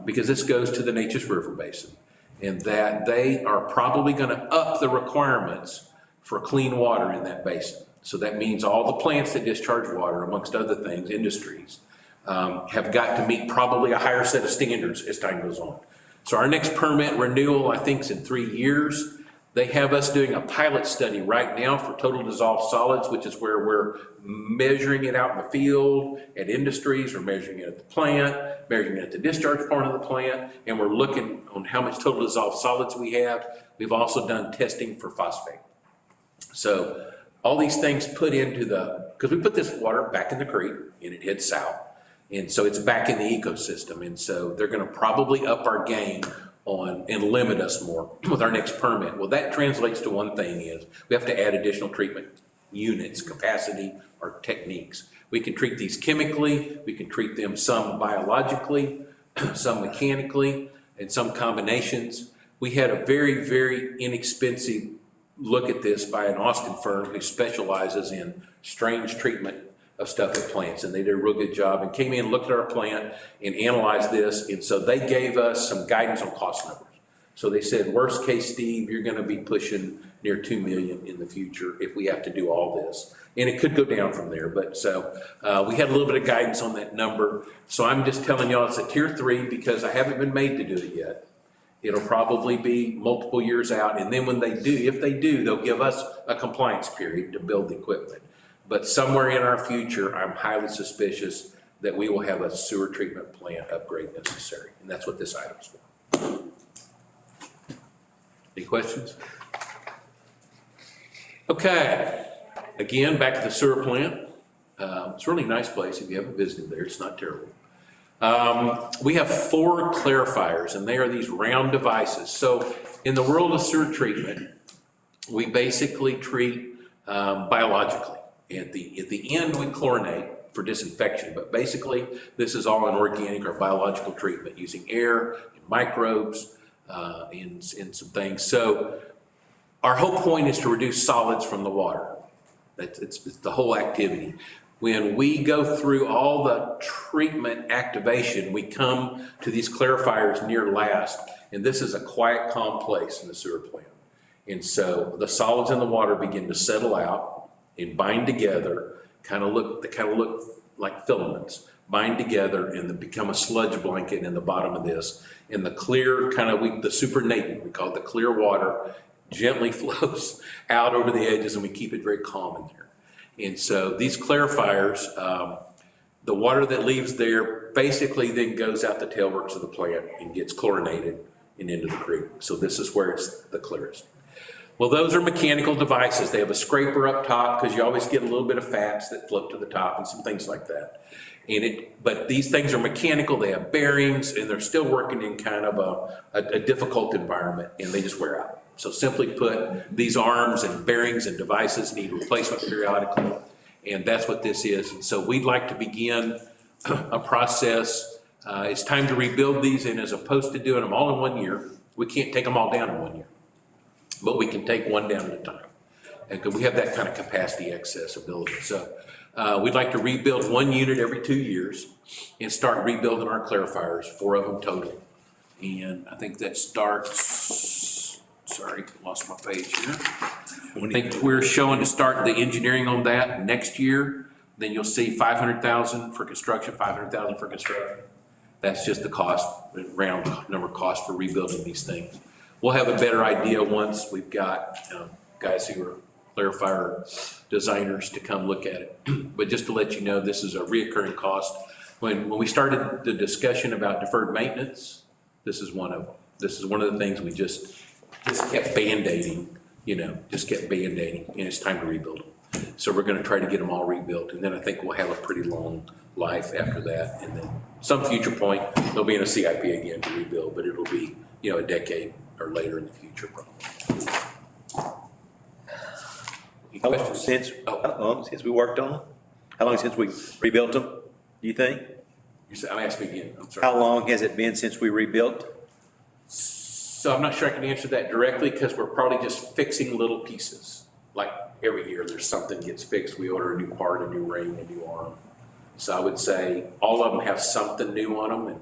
because this goes to the Neches River Basin, and that they are probably going to up the requirements for clean water in that basin. So that means all the plants that discharge water, amongst other things, industries, have got to meet probably a higher set of standards as time goes on. So our next permit renewal, I think, is in 3 years. They have us doing a pilot study right now for total dissolved solids, which is where we're measuring it out in the field at industries, we're measuring it at the plant, measuring it at the discharge part of the plant, and we're looking on how much total dissolved solids we have. We've also done testing for phosphate. So all these things put into because we put this water back in the creek and it heads south. And so it's back in the ecosystem. And so they're going to probably up our game on and limit us more with our next permit. Well, that translates to one thing is we have to add additional treatment units, capacity, or techniques. We can treat these chemically, we can treat them some biologically, some mechanically, and some combinations. We had a very, very inexpensive look at this by an Austin firm who specializes in strange treatment of stuff in plants, and they did a real good job and came in, looked at our plant and analyzed this, and so they gave us some guidance on cost numbers. So they said, worst case, Steve, you're going to be pushing near $2 million in the future if we have to do all this, and it could go down from there. But so we had a little bit of guidance on that number. So I'm just telling y'all it's a tier 3 because I haven't been made to do it yet. It'll probably be multiple years out, and then when they do, if they do, they'll give us a compliance period to build the equipment. But somewhere in our future, I'm highly suspicious that we will have a sewer treatment plant upgrade necessary, and that's what this item's for. Any questions? Okay, again, back to the sewer plant. It's a really nice place. If you haven't visited there, it's not terrible. We have 4 clarifiers, and they are these round devices. So in the world of sewer treatment, we basically treat biologically. At the end, we chlorinate for disinfection, but basically this is all an organic or biological treatment using air and microbes and some things. So our whole point is to reduce solids from the water. It's the whole activity. When we go through all the treatment activation, we come to these clarifiers near last, and this is a quiet, calm place in the sewer plant. And so the solids in the water begin to settle out and bind together, kind of look like filaments, bind together and become a sludge blanket in the bottom of this. And the clear the supernatant, we call it the clear water, gently flows out over the edges, and we keep it very calm in there. And so these clarifiers, the water that leaves there basically then goes out the tailworks of the plant and gets chlorinated and into the creek. So this is where it's the clearest. Well, those are mechanical devices. They have a scraper up top because you always get a little bit of fats that float to the top and some things like that. But these things are mechanical, they have bearings, and they're still working in kind of a difficult environment, and they just wear out. So simply put, these arms and bearings and devices need replacement periodically, and that's what this is. And so we'd like to begin a process. It's time to rebuild these, and as opposed to doing them all in 1 year, we can't take them all down in 1 year, but we can take one down at a time. And we have that kind of capacity accessibility. So we'd like to rebuild 1 unit every 2 years and start rebuilding our clarifiers, 4 of them total. And I think that starts, sorry, lost my page here. I think we're showing to start the engineering on that next year. Then you'll see 500,000 for construction, 500,000 for construction. That's just the cost, round number cost for rebuilding these things. We'll have a better idea once we've got guys who are clarifier designers to come look at it. But just to let you know, this is a reoccurring cost. When we started the discussion about deferred maintenance, this is one of them. This is one of the things we just kept band-aiding, just kept band-aiding, and it's time to rebuild them. So we're gonna try to get them all rebuilt, and then I think we'll have a pretty long life after that. And then some future point, they'll be in a CIP again to rebuild, but it'll be, a decade or later in the future probably. How long since we worked on them? How long since we rebuilt them, do you think? I'm asking again, I'm sorry. How long has it been since we rebuilt? So I'm not sure I can answer that directly because we're probably just fixing little pieces. Like every year there's something gets fixed. We order a new part, a new ring, a new arm. So I would say all of them have something new on them and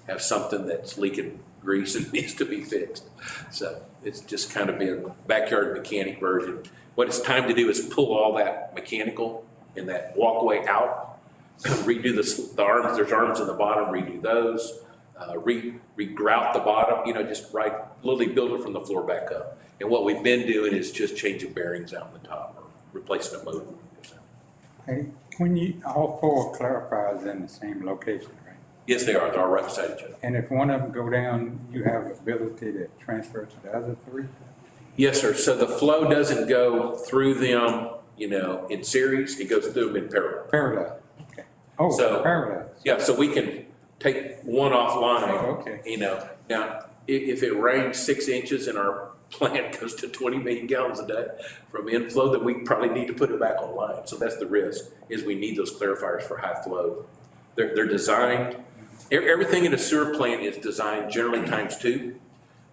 have something that's leaking grease and needs to be fixed. So it's just kind of been backyard mechanic version. What it's time to do is pull all that mechanical and that walkway out, redo the arms, there's arms in the bottom, redo those, regrout the bottom, just literally build it from the floor back up. And what we've been doing is just changing bearings out in the top or replacing a motor. Hey, when all 4 clarifiers in the same location, right? Yes, they are. They're all right beside each other. And if one of them go down, you have the ability to transfer to the other 3? Yes, sir. So the flow doesn't go through them, in series. It goes through them in parallel. Parallel, okay. Oh, So- parallel. Yeah, so we can take one offline. Oh, okay. Now, if it rains 6 inches and our plant goes to 20 million gallons a day from inflow, then we probably need to put it back online. So that's the risk, is we need those clarifiers for high flow. They're designed, everything in a sewer plant is designed generally ×2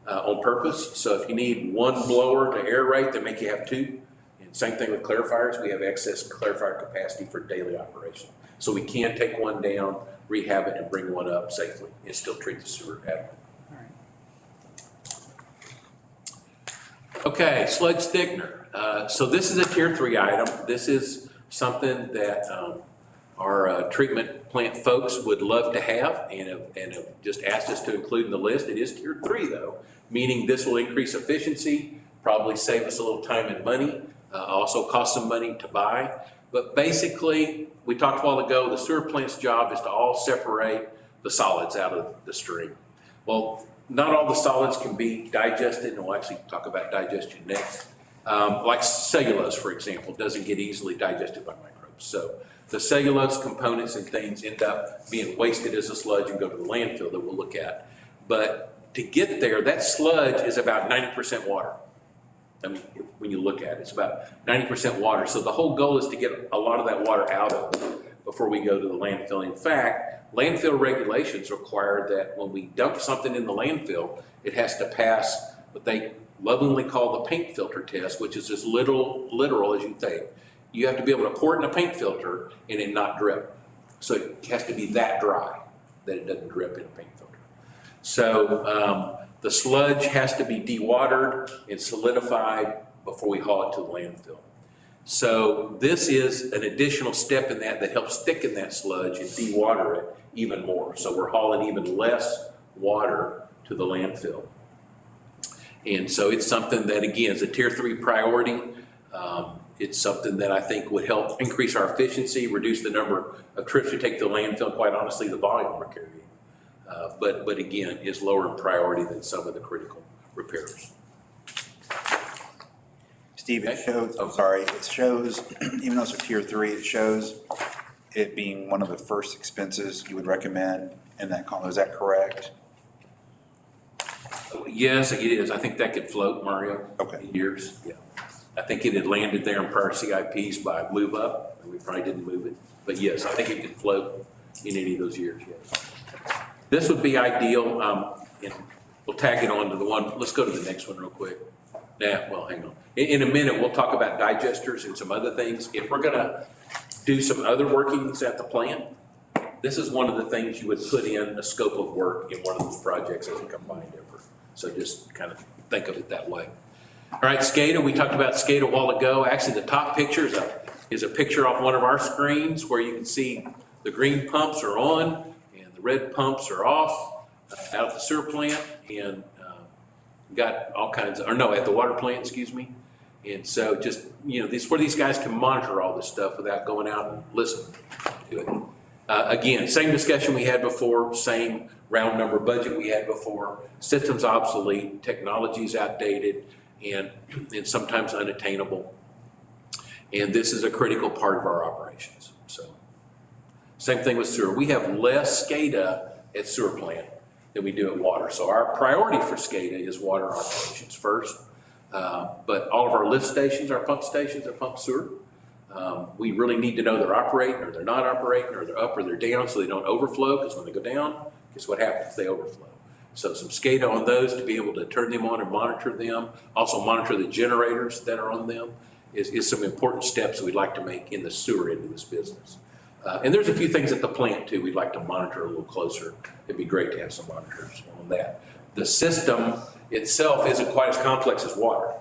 on purpose. So if you need one blower to aerate, they make you have 2. And same thing with clarifiers, we have excess clarifier capacity for daily operation. So we can take one down, rehab it, and bring one up safely and still treat the sewer adequately. Okay, sludge thickener. So this is a tier 3 item. This is something that our treatment plant folks would love to have and have just asked us to include in the list. It is tier 3 though, meaning this will increase efficiency, probably save us a little time and money, also cost some money to buy. But basically, we talked a while ago, the sewer plant's job is to all separate the solids out of the stream. Well, not all the solids can be digested, and we'll actually talk about digestion next. Like cellulose, for example, doesn't get easily digested by microbes. So the cellulose components and things end up being wasted as a sludge and go to the landfill that we'll look at. But to get there, that sludge is about 90% water. I mean, when you look at it, it's about 90% water. So the whole goal is to get a lot of that water out of it before we go to the landfill. In fact, landfill regulations require that when we dump something in the landfill, it has to pass what they lovingly call the paint filter test, which is as literal as you think. You have to be able to pour it in a paint filter and it not drip. So it has to be that dry that it doesn't drip in a paint filter. So the sludge has to be dewatered and solidified before we haul it to the landfill. So this is an additional step in that helps thicken that sludge and dewater it even more. So we're hauling even less water to the landfill. And so it's something that, again, is a tier 3 priority. It's something that I think would help increase our efficiency, reduce the number of trips we take to the landfill, quite honestly, the volume we're carrying. But again, is lower in priority than some of the critical repairs. Steve, it shows, I'm sorry, it shows, even though it's a tier 3, it shows it being one of the first expenses you would recommend in that column. Is that correct? Yes, it is. I think that could float, Mario. Okay. In years, yeah. I think it had landed there in prior CIPs by move up, and we probably didn't move it. But yes, I think it could float in any of those years, yes. This would be ideal, and we'll tag it on to the one, let's go to the next one real quick. Well, hang on. In a minute, we'll talk about digesters and some other things. If we're gonna do some other workings at the plant, this is one of the things you would put in a scope of work in one of those projects as a combined effort. So just kind of think of it that way. All right, SCADA, we talked about SCADA a while ago. Actually, the top picture is a picture off one of our screens where you can see the green pumps are on and the red pumps are off out at the sewer plant, and got all kinds of, or no, at the water plant, excuse me. And so just, this where these guys can monitor all this stuff without going out and listening to it. Again, same discussion we had before, same round number budget we had before. Systems obsolete, technology's outdated, and sometimes unattainable. And this is a critical part of our operations. So, same thing with sewer. We have less SCADA at sewer plant than we do at water. So our priority for SCADA is water operations first. But all of our lift stations, our pump stations that pump sewer, we really need to know they're operating or they're not operating, or they're up or they're down, so they don't overflow, because when they go down, guess what happens? They overflow. So some SCADA on those to be able to turn them on and monitor them, also monitor the generators that are on them, is some important steps that we'd like to make in the sewer end of this business. And there's a few things at the plant too we'd like to monitor a little closer. It'd be great to have some monitors on that. The system itself isn't quite as complex as water,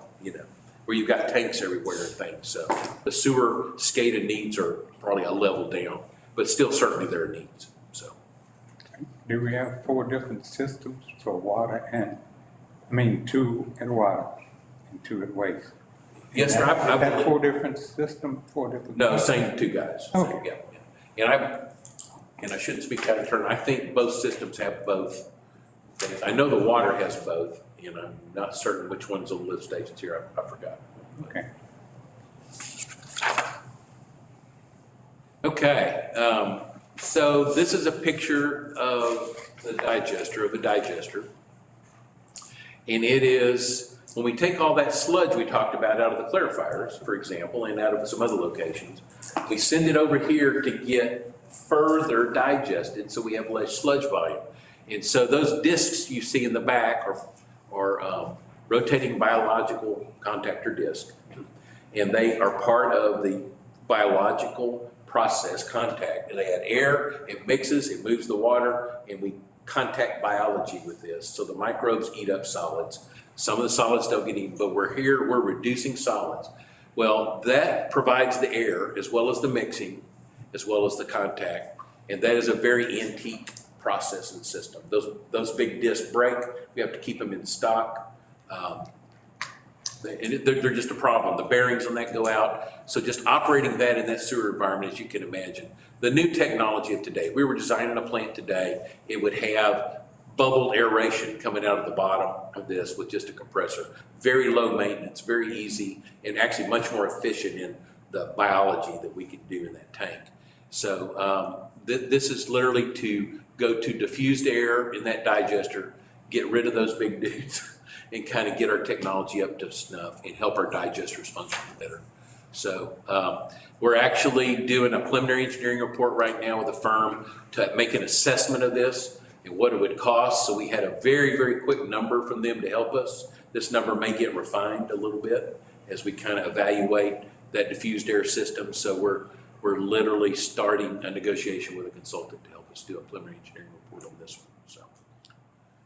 where you've got tanks everywhere and things. So the sewer SCADA needs are probably a level down, but still certainly there are needs. So. Do we have 4 different systems for water and, 2 at water and 2 at waste? Yes, sir. I have 4 different systems, 4 different. No, same 2 guys. Okay. Yeah. And I shouldn't speak out of turn. I think both systems have both things. I know the water has both, and I'm not certain which one's on the lift stations here. I forgot. Okay. Okay. So this is a picture of a digester. And it is, when we take all that sludge we talked about out of the clarifiers, for example, and out of some other locations, we send it over here to get further digested so we have less sludge volume. And so those discs you see in the back are rotating biological contactor discs. And they are part of the biological process contact. And they add air, it mixes, it moves the water, and we contact biology with this. So the microbes eat up solids. Some of the solids don't get eaten, but we're reducing solids. Well, that provides the air as well as the mixing, as well as the contact. And that is a very antique process and system. Those big discs break, we have to keep them in stock. And they're just a problem. The bearings on that go out. So just operating that in that sewer environment, as you can imagine. The new technology of today, we were designing a plant today, it would have bubbled aeration coming out of the bottom of this with just a compressor. Very low maintenance, very easy, and actually much more efficient in the biology that we can do in that tank. So this is literally to go to diffused air in that digester, get rid of those big dudes, and kind of get our technology up to snuff and help our digesters function better. So we're actually doing a preliminary engineering report right now with a firm to make an assessment of this and what it would cost. So we had a very, very quick number from them to help us. This number may get refined a little bit as we kind of evaluate that diffused air system. So we're literally starting a negotiation with a consultant to help us do a preliminary engineering report on this one. So,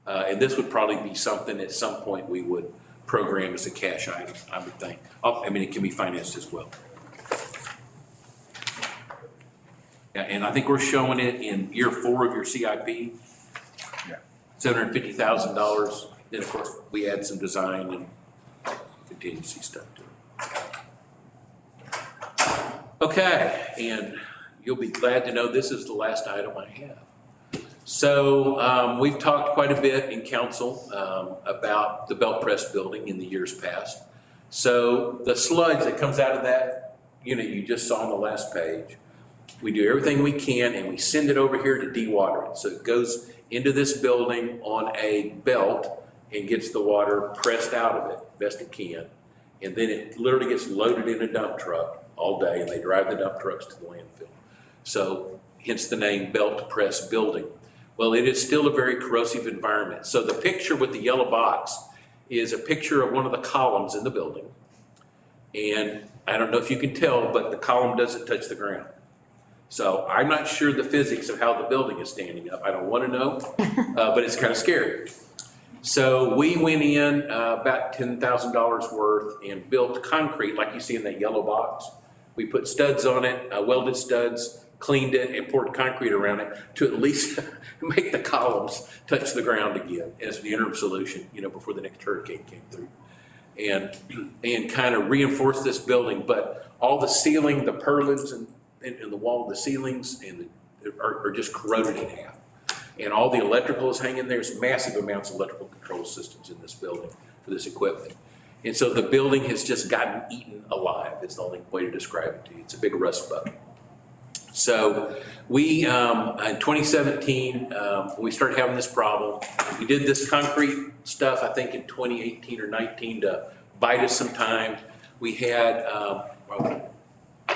and this would probably be something at some point we would program as a cash item, I would think. It can be financed as well. Yeah, and I think we're showing it in year 4 of your CIP. Yeah. $750,000. Then of course we add some design and contingency stuff to it. Okay, and you'll be glad to know this is the last item I have. So we've talked quite a bit in council about the belt press building in the years past. So the sludge that comes out of that unit you just saw on the last page, we do everything we can and we send it over here to dewater it. So it goes into this building on a belt and gets the water pressed out of it best it can. And then it literally gets loaded in a dump truck all day and they drive the dump trucks to the landfill. So hence the name belt press building. Well, it is still a very corrosive environment. So the picture with the yellow box is a picture of one of the columns in the building. And I don't know if you can tell, but the column doesn't touch the ground. So I'm not sure the physics of how the building is standing up. I don't want to know, but it's kind of scary. So we went in about $10,000 worth and built concrete like you see in that yellow box. We put studs on it, welded studs, cleaned it, and poured concrete around it to at least make the columns touch the ground again as the interim solution, before the next hurricane came through. And kind of reinforce this building, but all the ceiling, the purlins and the wall, the ceilings, are just corroded in half. And all the electrical is hanging there. There's massive amounts of electrical control systems in this building for this equipment. And so the building has just gotten eaten alive. It's the only way to describe it to you. It's a big rust bucket. So we, in 2017, we started having this problem. We did this concrete stuff, I think in 2018 or 19 to bide us some time. We had a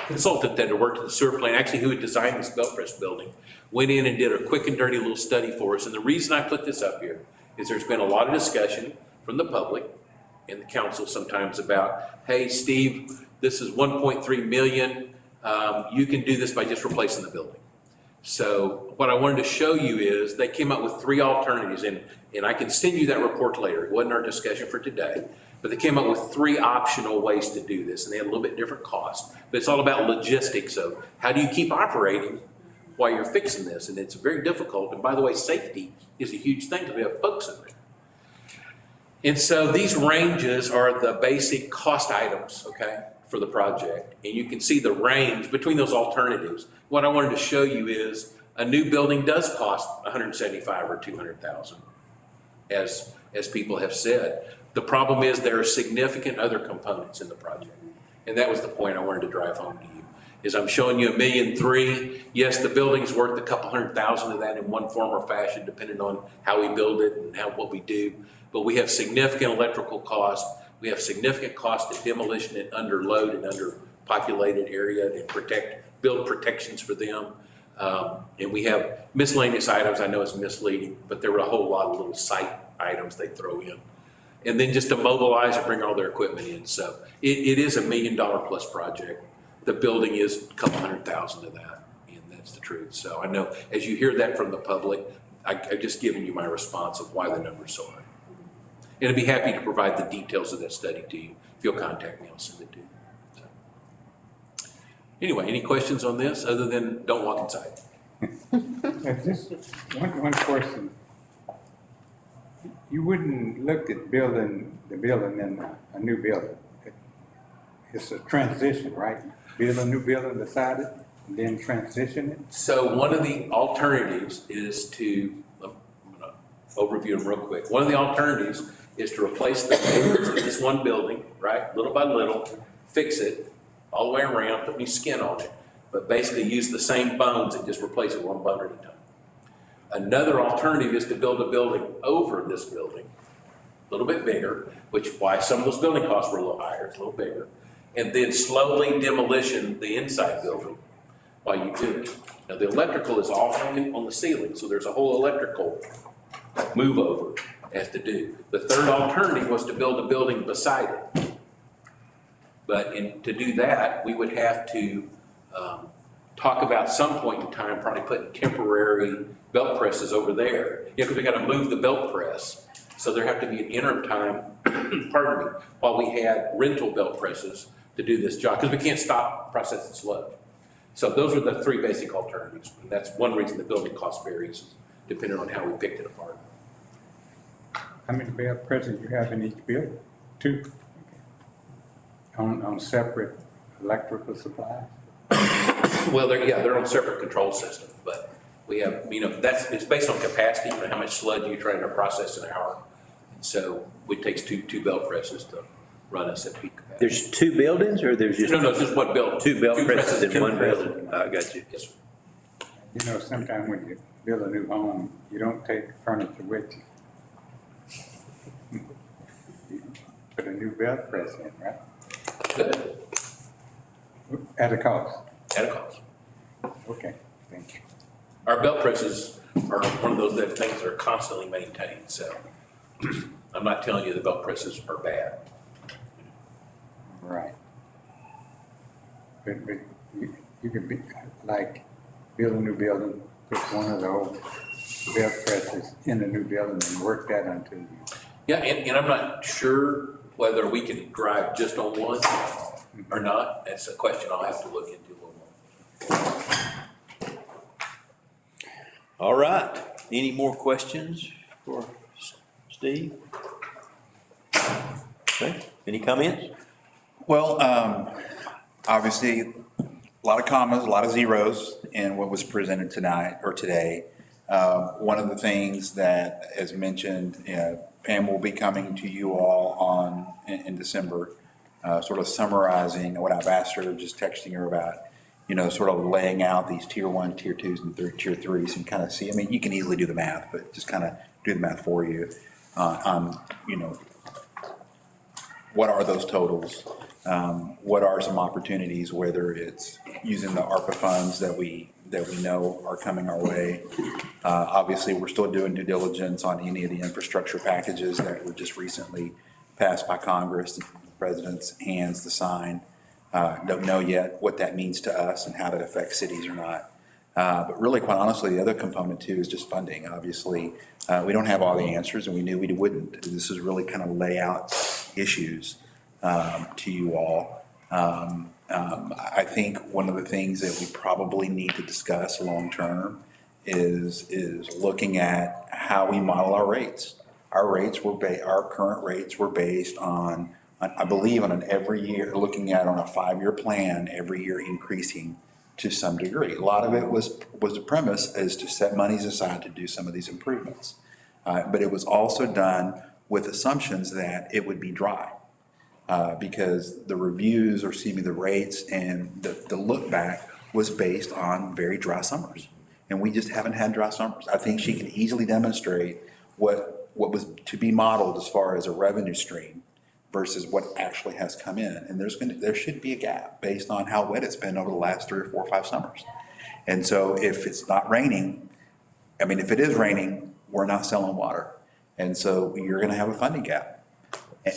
consultant that had worked at the sewer plant, actually who had designed this belt press building, went in and did a quick and dirty little study for us. And the reason I put this up here is there's been a lot of discussion from the public and the council sometimes about, hey, Steve, this is 1.3 million. You can do this by just replacing the building. So what I wanted to show you is they came up with 3 alternatives, and I can send you that report later. It wasn't our discussion for today, but they came up with 3 optional ways to do this, and they had a little bit different costs. But it's all about logistics of how do you keep operating while you're fixing this, and it's very difficult. And by the way, safety is a huge thing because we have folks in there. And so these ranges are the basic cost items, okay, for the project. And you can see the range between those alternatives. What I wanted to show you is a new building does cost $175,000 or $200,000, as people have said. The problem is there are significant other components in the project. And that was the point I wanted to drive home to you, is I'm showing you $1.3 million. Yes, the building's worth a couple $100,000 of that in one form or fashion, depending on how we build it and what we do. But we have significant electrical costs. We have significant cost of demolition in underload and underpopulated area and build protections for them. And we have miscellaneous items. I know it's misleading, but there were a whole lot of little site items they throw in. And then just to mobilize and bring all their equipment in. So it is $1 million plus project. The building is a couple $100,000 of that, and that's the truth. So I know as you hear that from the public, I've just given you my response of why the number's so high. And I'd be happy to provide the details of that study to you. If you'll contact me, I'll send it to you. So. Anyway, any questions on this other than don't walk inside? Just one question. You wouldn't look at building the building in a new building. It's a transition, right? Build a new building beside it, and then transition it? So one of the alternatives is to, I'm going to overview them real quick. One of the alternatives is to replace the neighbors in this one building, right? Little by little, fix it all the way around, put new skin on it, but basically use the same bones and just replace it one bone at a time. Another alternative is to build a building over this building, a little bit bigger, which why some of those building costs were a little higher, it's a little bigger, and then slowly demolition the inside building while you do it. Now the electrical is all hanging on the ceiling, so there's a whole electrical move over as to do. The third alternative was to build a building beside it. But to do that, we would have to talk about some point in time, probably putting temporary belt presses over there. Because we got to move the belt press. So there have to be an interim time, pardon me, while we had rental belt presses to do this job, because we can't stop processing sludge. So those are the 3 basic alternatives. And that's one reason the building cost varies, depending on how we picked it apart. How many belt presses you have in each building? 2? On separate electrical supplies? Well, they're on separate control systems, but we have, it's based on capacity, how much sludge you're trying to process an hour. So it takes two belt presses to run us at peak capacity. There's two buildings, or there's just? No, it's just one building. Two belt presses in one presses. building? I got you. Yes, sir. You know, sometimes when you build a new home, you don't take furniture with you. You put a new belt press in, right? Good. At a cost. At a cost. Okay, thank you. Our belt presses are one of those things that are constantly maintained, so I'm not telling you the belt presses are bad. Right. But you could be, like, build a new building, put one of the old belt presses in the new building and work that until you. Yeah, and I'm not sure whether we can drive just on one or not. That's a question I'll have to look into a little more. All right. Any more questions for Steve? Okay. Any comments? Well, obviously, a lot of commas, a lot of zeros in what was presented tonight or today. One of the things that, as mentioned, Pam will be coming to you all in December, sort of summarizing what I've asked her, just texting her about, sort of laying out these tier 1, tier 2s, and tier 3s and kind of see, you can easily do the math, but just kind of do the math for you on, what are those totals? What are some opportunities, whether it's using the ARPA funds that we know are coming our way. Obviously, we're still doing due diligence on any of the infrastructure packages that were just recently passed by Congress, the president's hands to sign. Don't know yet what that means to us and how that affects cities or not. But really, quite honestly, the other component too is just funding. Obviously, we don't have all the answers, and we knew we wouldn't. This is really kind of lay out issues to you all. I think one of the things that we probably need to discuss long-term is looking at how we model our rates. Our current rates were based on, I believe, on an every year, looking at on a 5-year plan, every year increasing to some degree. A lot of it was the premise is to set monies aside to do some of these improvements. But it was also done with assumptions that it would be dry. Because the reviews, or the rates and the look back was based on very dry summers. And we just haven't had dry summers. I think she can easily demonstrate what was to be modeled as far as a revenue stream versus what actually has come in. And there should be a gap based on how wet it's been over the last 3 or 4 or 5 summers. And so if it's not raining, if it is raining, we're not selling water. And so you're gonna have a funding gap.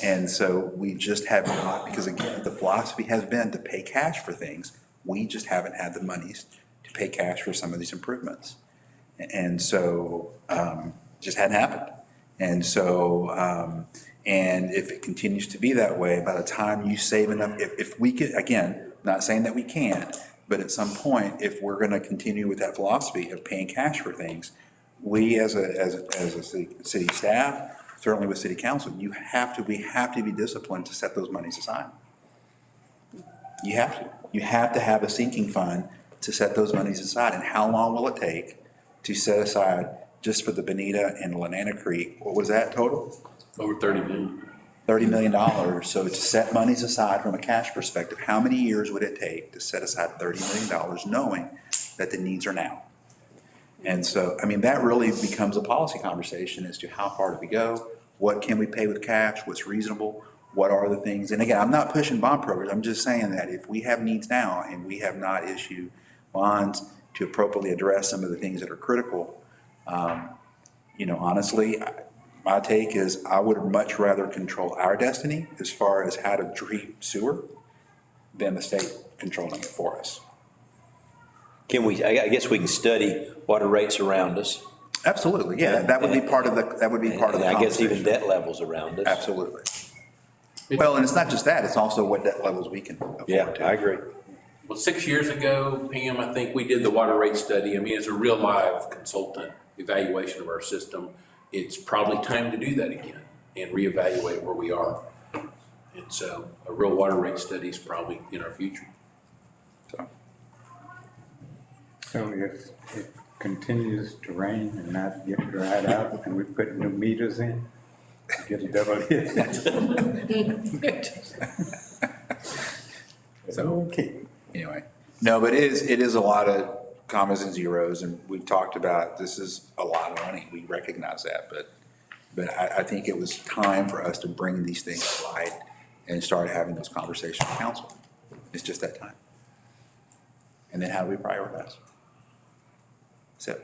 And so we just have not, because again, the philosophy has been to pay cash for things. We just haven't had the monies to pay cash for some of these improvements. And so, just hadn't happened. And so, and if it continues to be that way, by the time you save enough, if we could, again, not saying that we can't, but at some point, if we're gonna continue with that philosophy of paying cash for things, we as a city staff, certainly with city council, we have to be disciplined to set those monies aside. You have to have a sinking fund to set those monies aside. And how long will it take to set aside just for the Bonita and Lenana Creek? What was that total? Over 30 million. $30 million. So to set monies aside from a cash perspective, how many years would it take to set aside $30 million knowing that the needs are now? And so, that really becomes a policy conversation as to how far do we go? What can we pay with cash? What's reasonable? What are the things? And again, I'm not pushing bond programs. I'm just saying that if we have needs now and we have not issued bonds to appropriately address some of the things that are critical, honestly, my take is I would much rather control our destiny as far as how to treat sewer than the state controlling it for us. I guess we can study water rates around us. Absolutely, yeah, that would be part of the I guess even conversation. debt levels around us. Absolutely. Well, and it's not just that, it's also what debt levels we can afford Yeah, to. I agree. Well, 6 years ago, Pam, I think we did the water rate study. It's a real live consultant evaluation of our system. It's probably time to do that again and reevaluate where we are. And so a real water rate study is probably in our future. So, So if it continues to rain and not get dried out, and we put new meters in, get a double hit. So, Okay. anyway, no, but it is a lot of commas and zeros, and we've talked about, this is a lot of money, we recognize that, but I think it was time for us to bring these things to light and start having those conversations with council. It's just that time. And then how do we prioritize? So.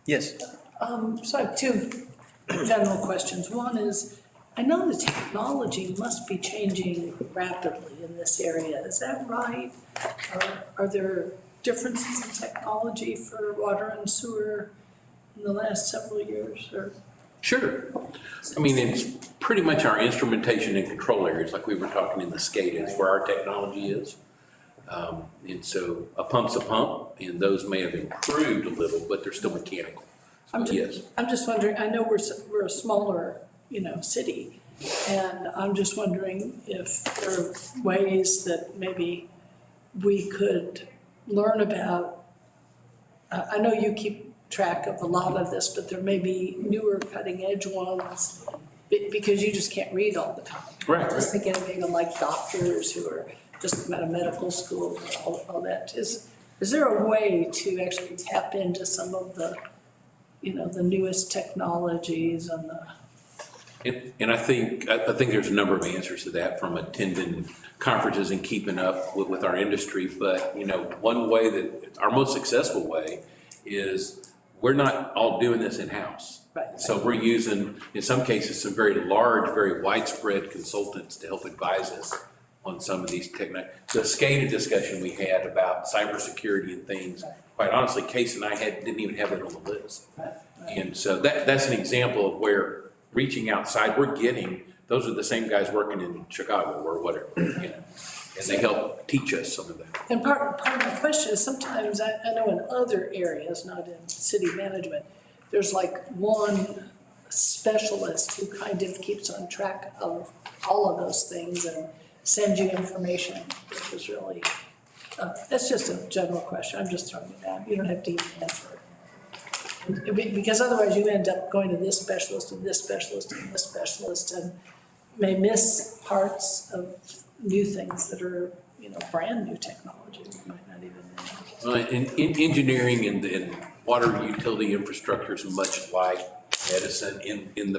Yes. So I have two general questions. One is, I know the technology must be changing rapidly in this area. Is that right? Are there differences in technology for water and sewer in the last several years, or? Sure. I mean, it's pretty much our instrumentation and control areas, like we were talking in the SCADA, is where our technology is. And so a pump's a pump, and those may have improved a little, but they're still mechanical. So, yes. I'm just wondering, I know we're a smaller, city, and I'm just wondering if there are ways that maybe we could learn about. I know you keep track of a lot of this, but there may be newer cutting edge ones because you just can't read all the time. Right. Just thinking of even like doctors who are just out of medical school, all that. Is there a way to actually tap into some of the, the newest technologies and the? And I think there's a number of answers to that, from attending conferences and keeping up with our industry. But, one way that, our most successful way is, we're not all doing this in-house. Right. So we're using, in some cases, some very large, very widespread consultants to help advise us on some of these techniques. The SCADA discussion we had about cybersecurity and things, quite honestly, Case and I didn't even have it on the list. And so that's an example of where reaching outside, those are the same guys working in Chicago or whatever, and they help teach us some of that. And part of my question is, sometimes I know in other areas, not in city management, there's like one specialist who kind of keeps on track of all of those things and sends you information, which is really, that's just a general question. I'm just throwing it out. You don't have to even answer it. Because otherwise you end up going to this specialist and this specialist and this specialist and may miss parts of new things that are, brand new technology. You might not even know. In engineering and water utility infrastructure is much like medicine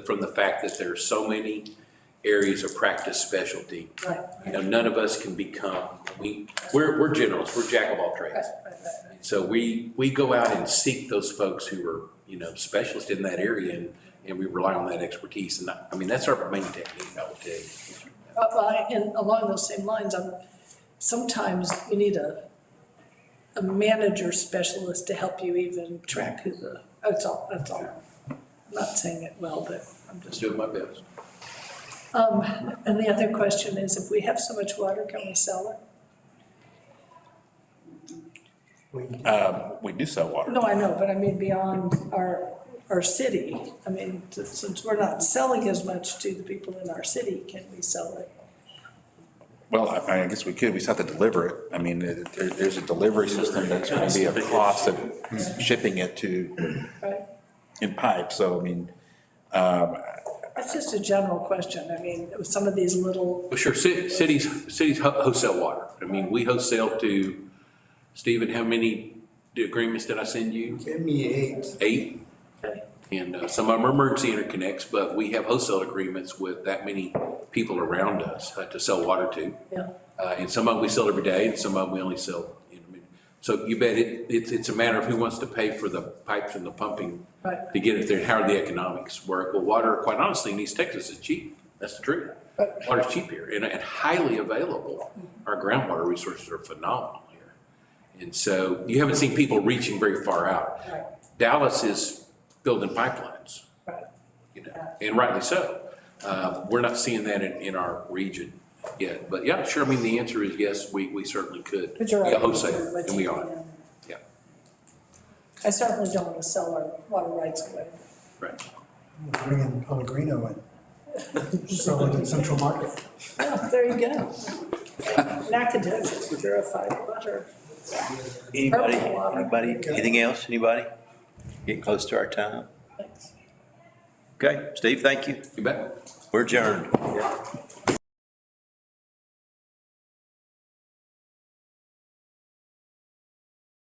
from the fact that there are so many areas of practice specialty. Right. None of us can become, we're generals, we're jack of all trades. Right. So we go out and seek those folks who are, specialists in that area, and we rely on that expertise. And I mean, that's our main technique, I would tell you. And along those same lines, sometimes you need a manager specialist to help you even track who that's all. I'm not saying it well, but I'm just. Doing my best. And the other question is, if we have so much water, can we sell it? We do sell water. No, I know, but I mean beyond our city. I mean, since we're not selling as much to the people in our city, can we sell it? Well, I guess we could, we just have to deliver it. I mean, there's a delivery system that's going to be a cost of shipping it to, Right? in pipe, so I mean, That's just a general question. I mean, with some of these little. Well, sure, cities wholesale water. I mean, we wholesale to, Stephen, how many agreements did I send you? Give me 8. 8? Okay. And some of them are emergency interconnects, but we have wholesale agreements with that many people around us to sell water to. Yeah. And some of them we sell every day, and some of them we only sell intermittent. So you bet it's a matter of who wants to pay for the pipes and the pumping Right. to get it there. How do the economics work? Well, water, quite honestly, in East Texas is cheap. That's the truth. Right. Water's cheap here and highly available. Our groundwater resources are phenomenal here. And so you haven't seen people reaching very far out. Right. Dallas is building pipelines, Right. and rightly so. We're not seeing that in our region yet, but yeah, sure. I mean, the answer is yes, we certainly could. But you're be right. a wholesaler, and we are. Yeah, I certainly don't want to sell our water rights away. right. Bring in Pellegrino and sell it in Central Market. Oh, there you go. Nacogdoches purified water. Anybody, anything else, anybody? Getting close to our time. Thanks. Okay, Steve, thank you. You bet. We're adjourned.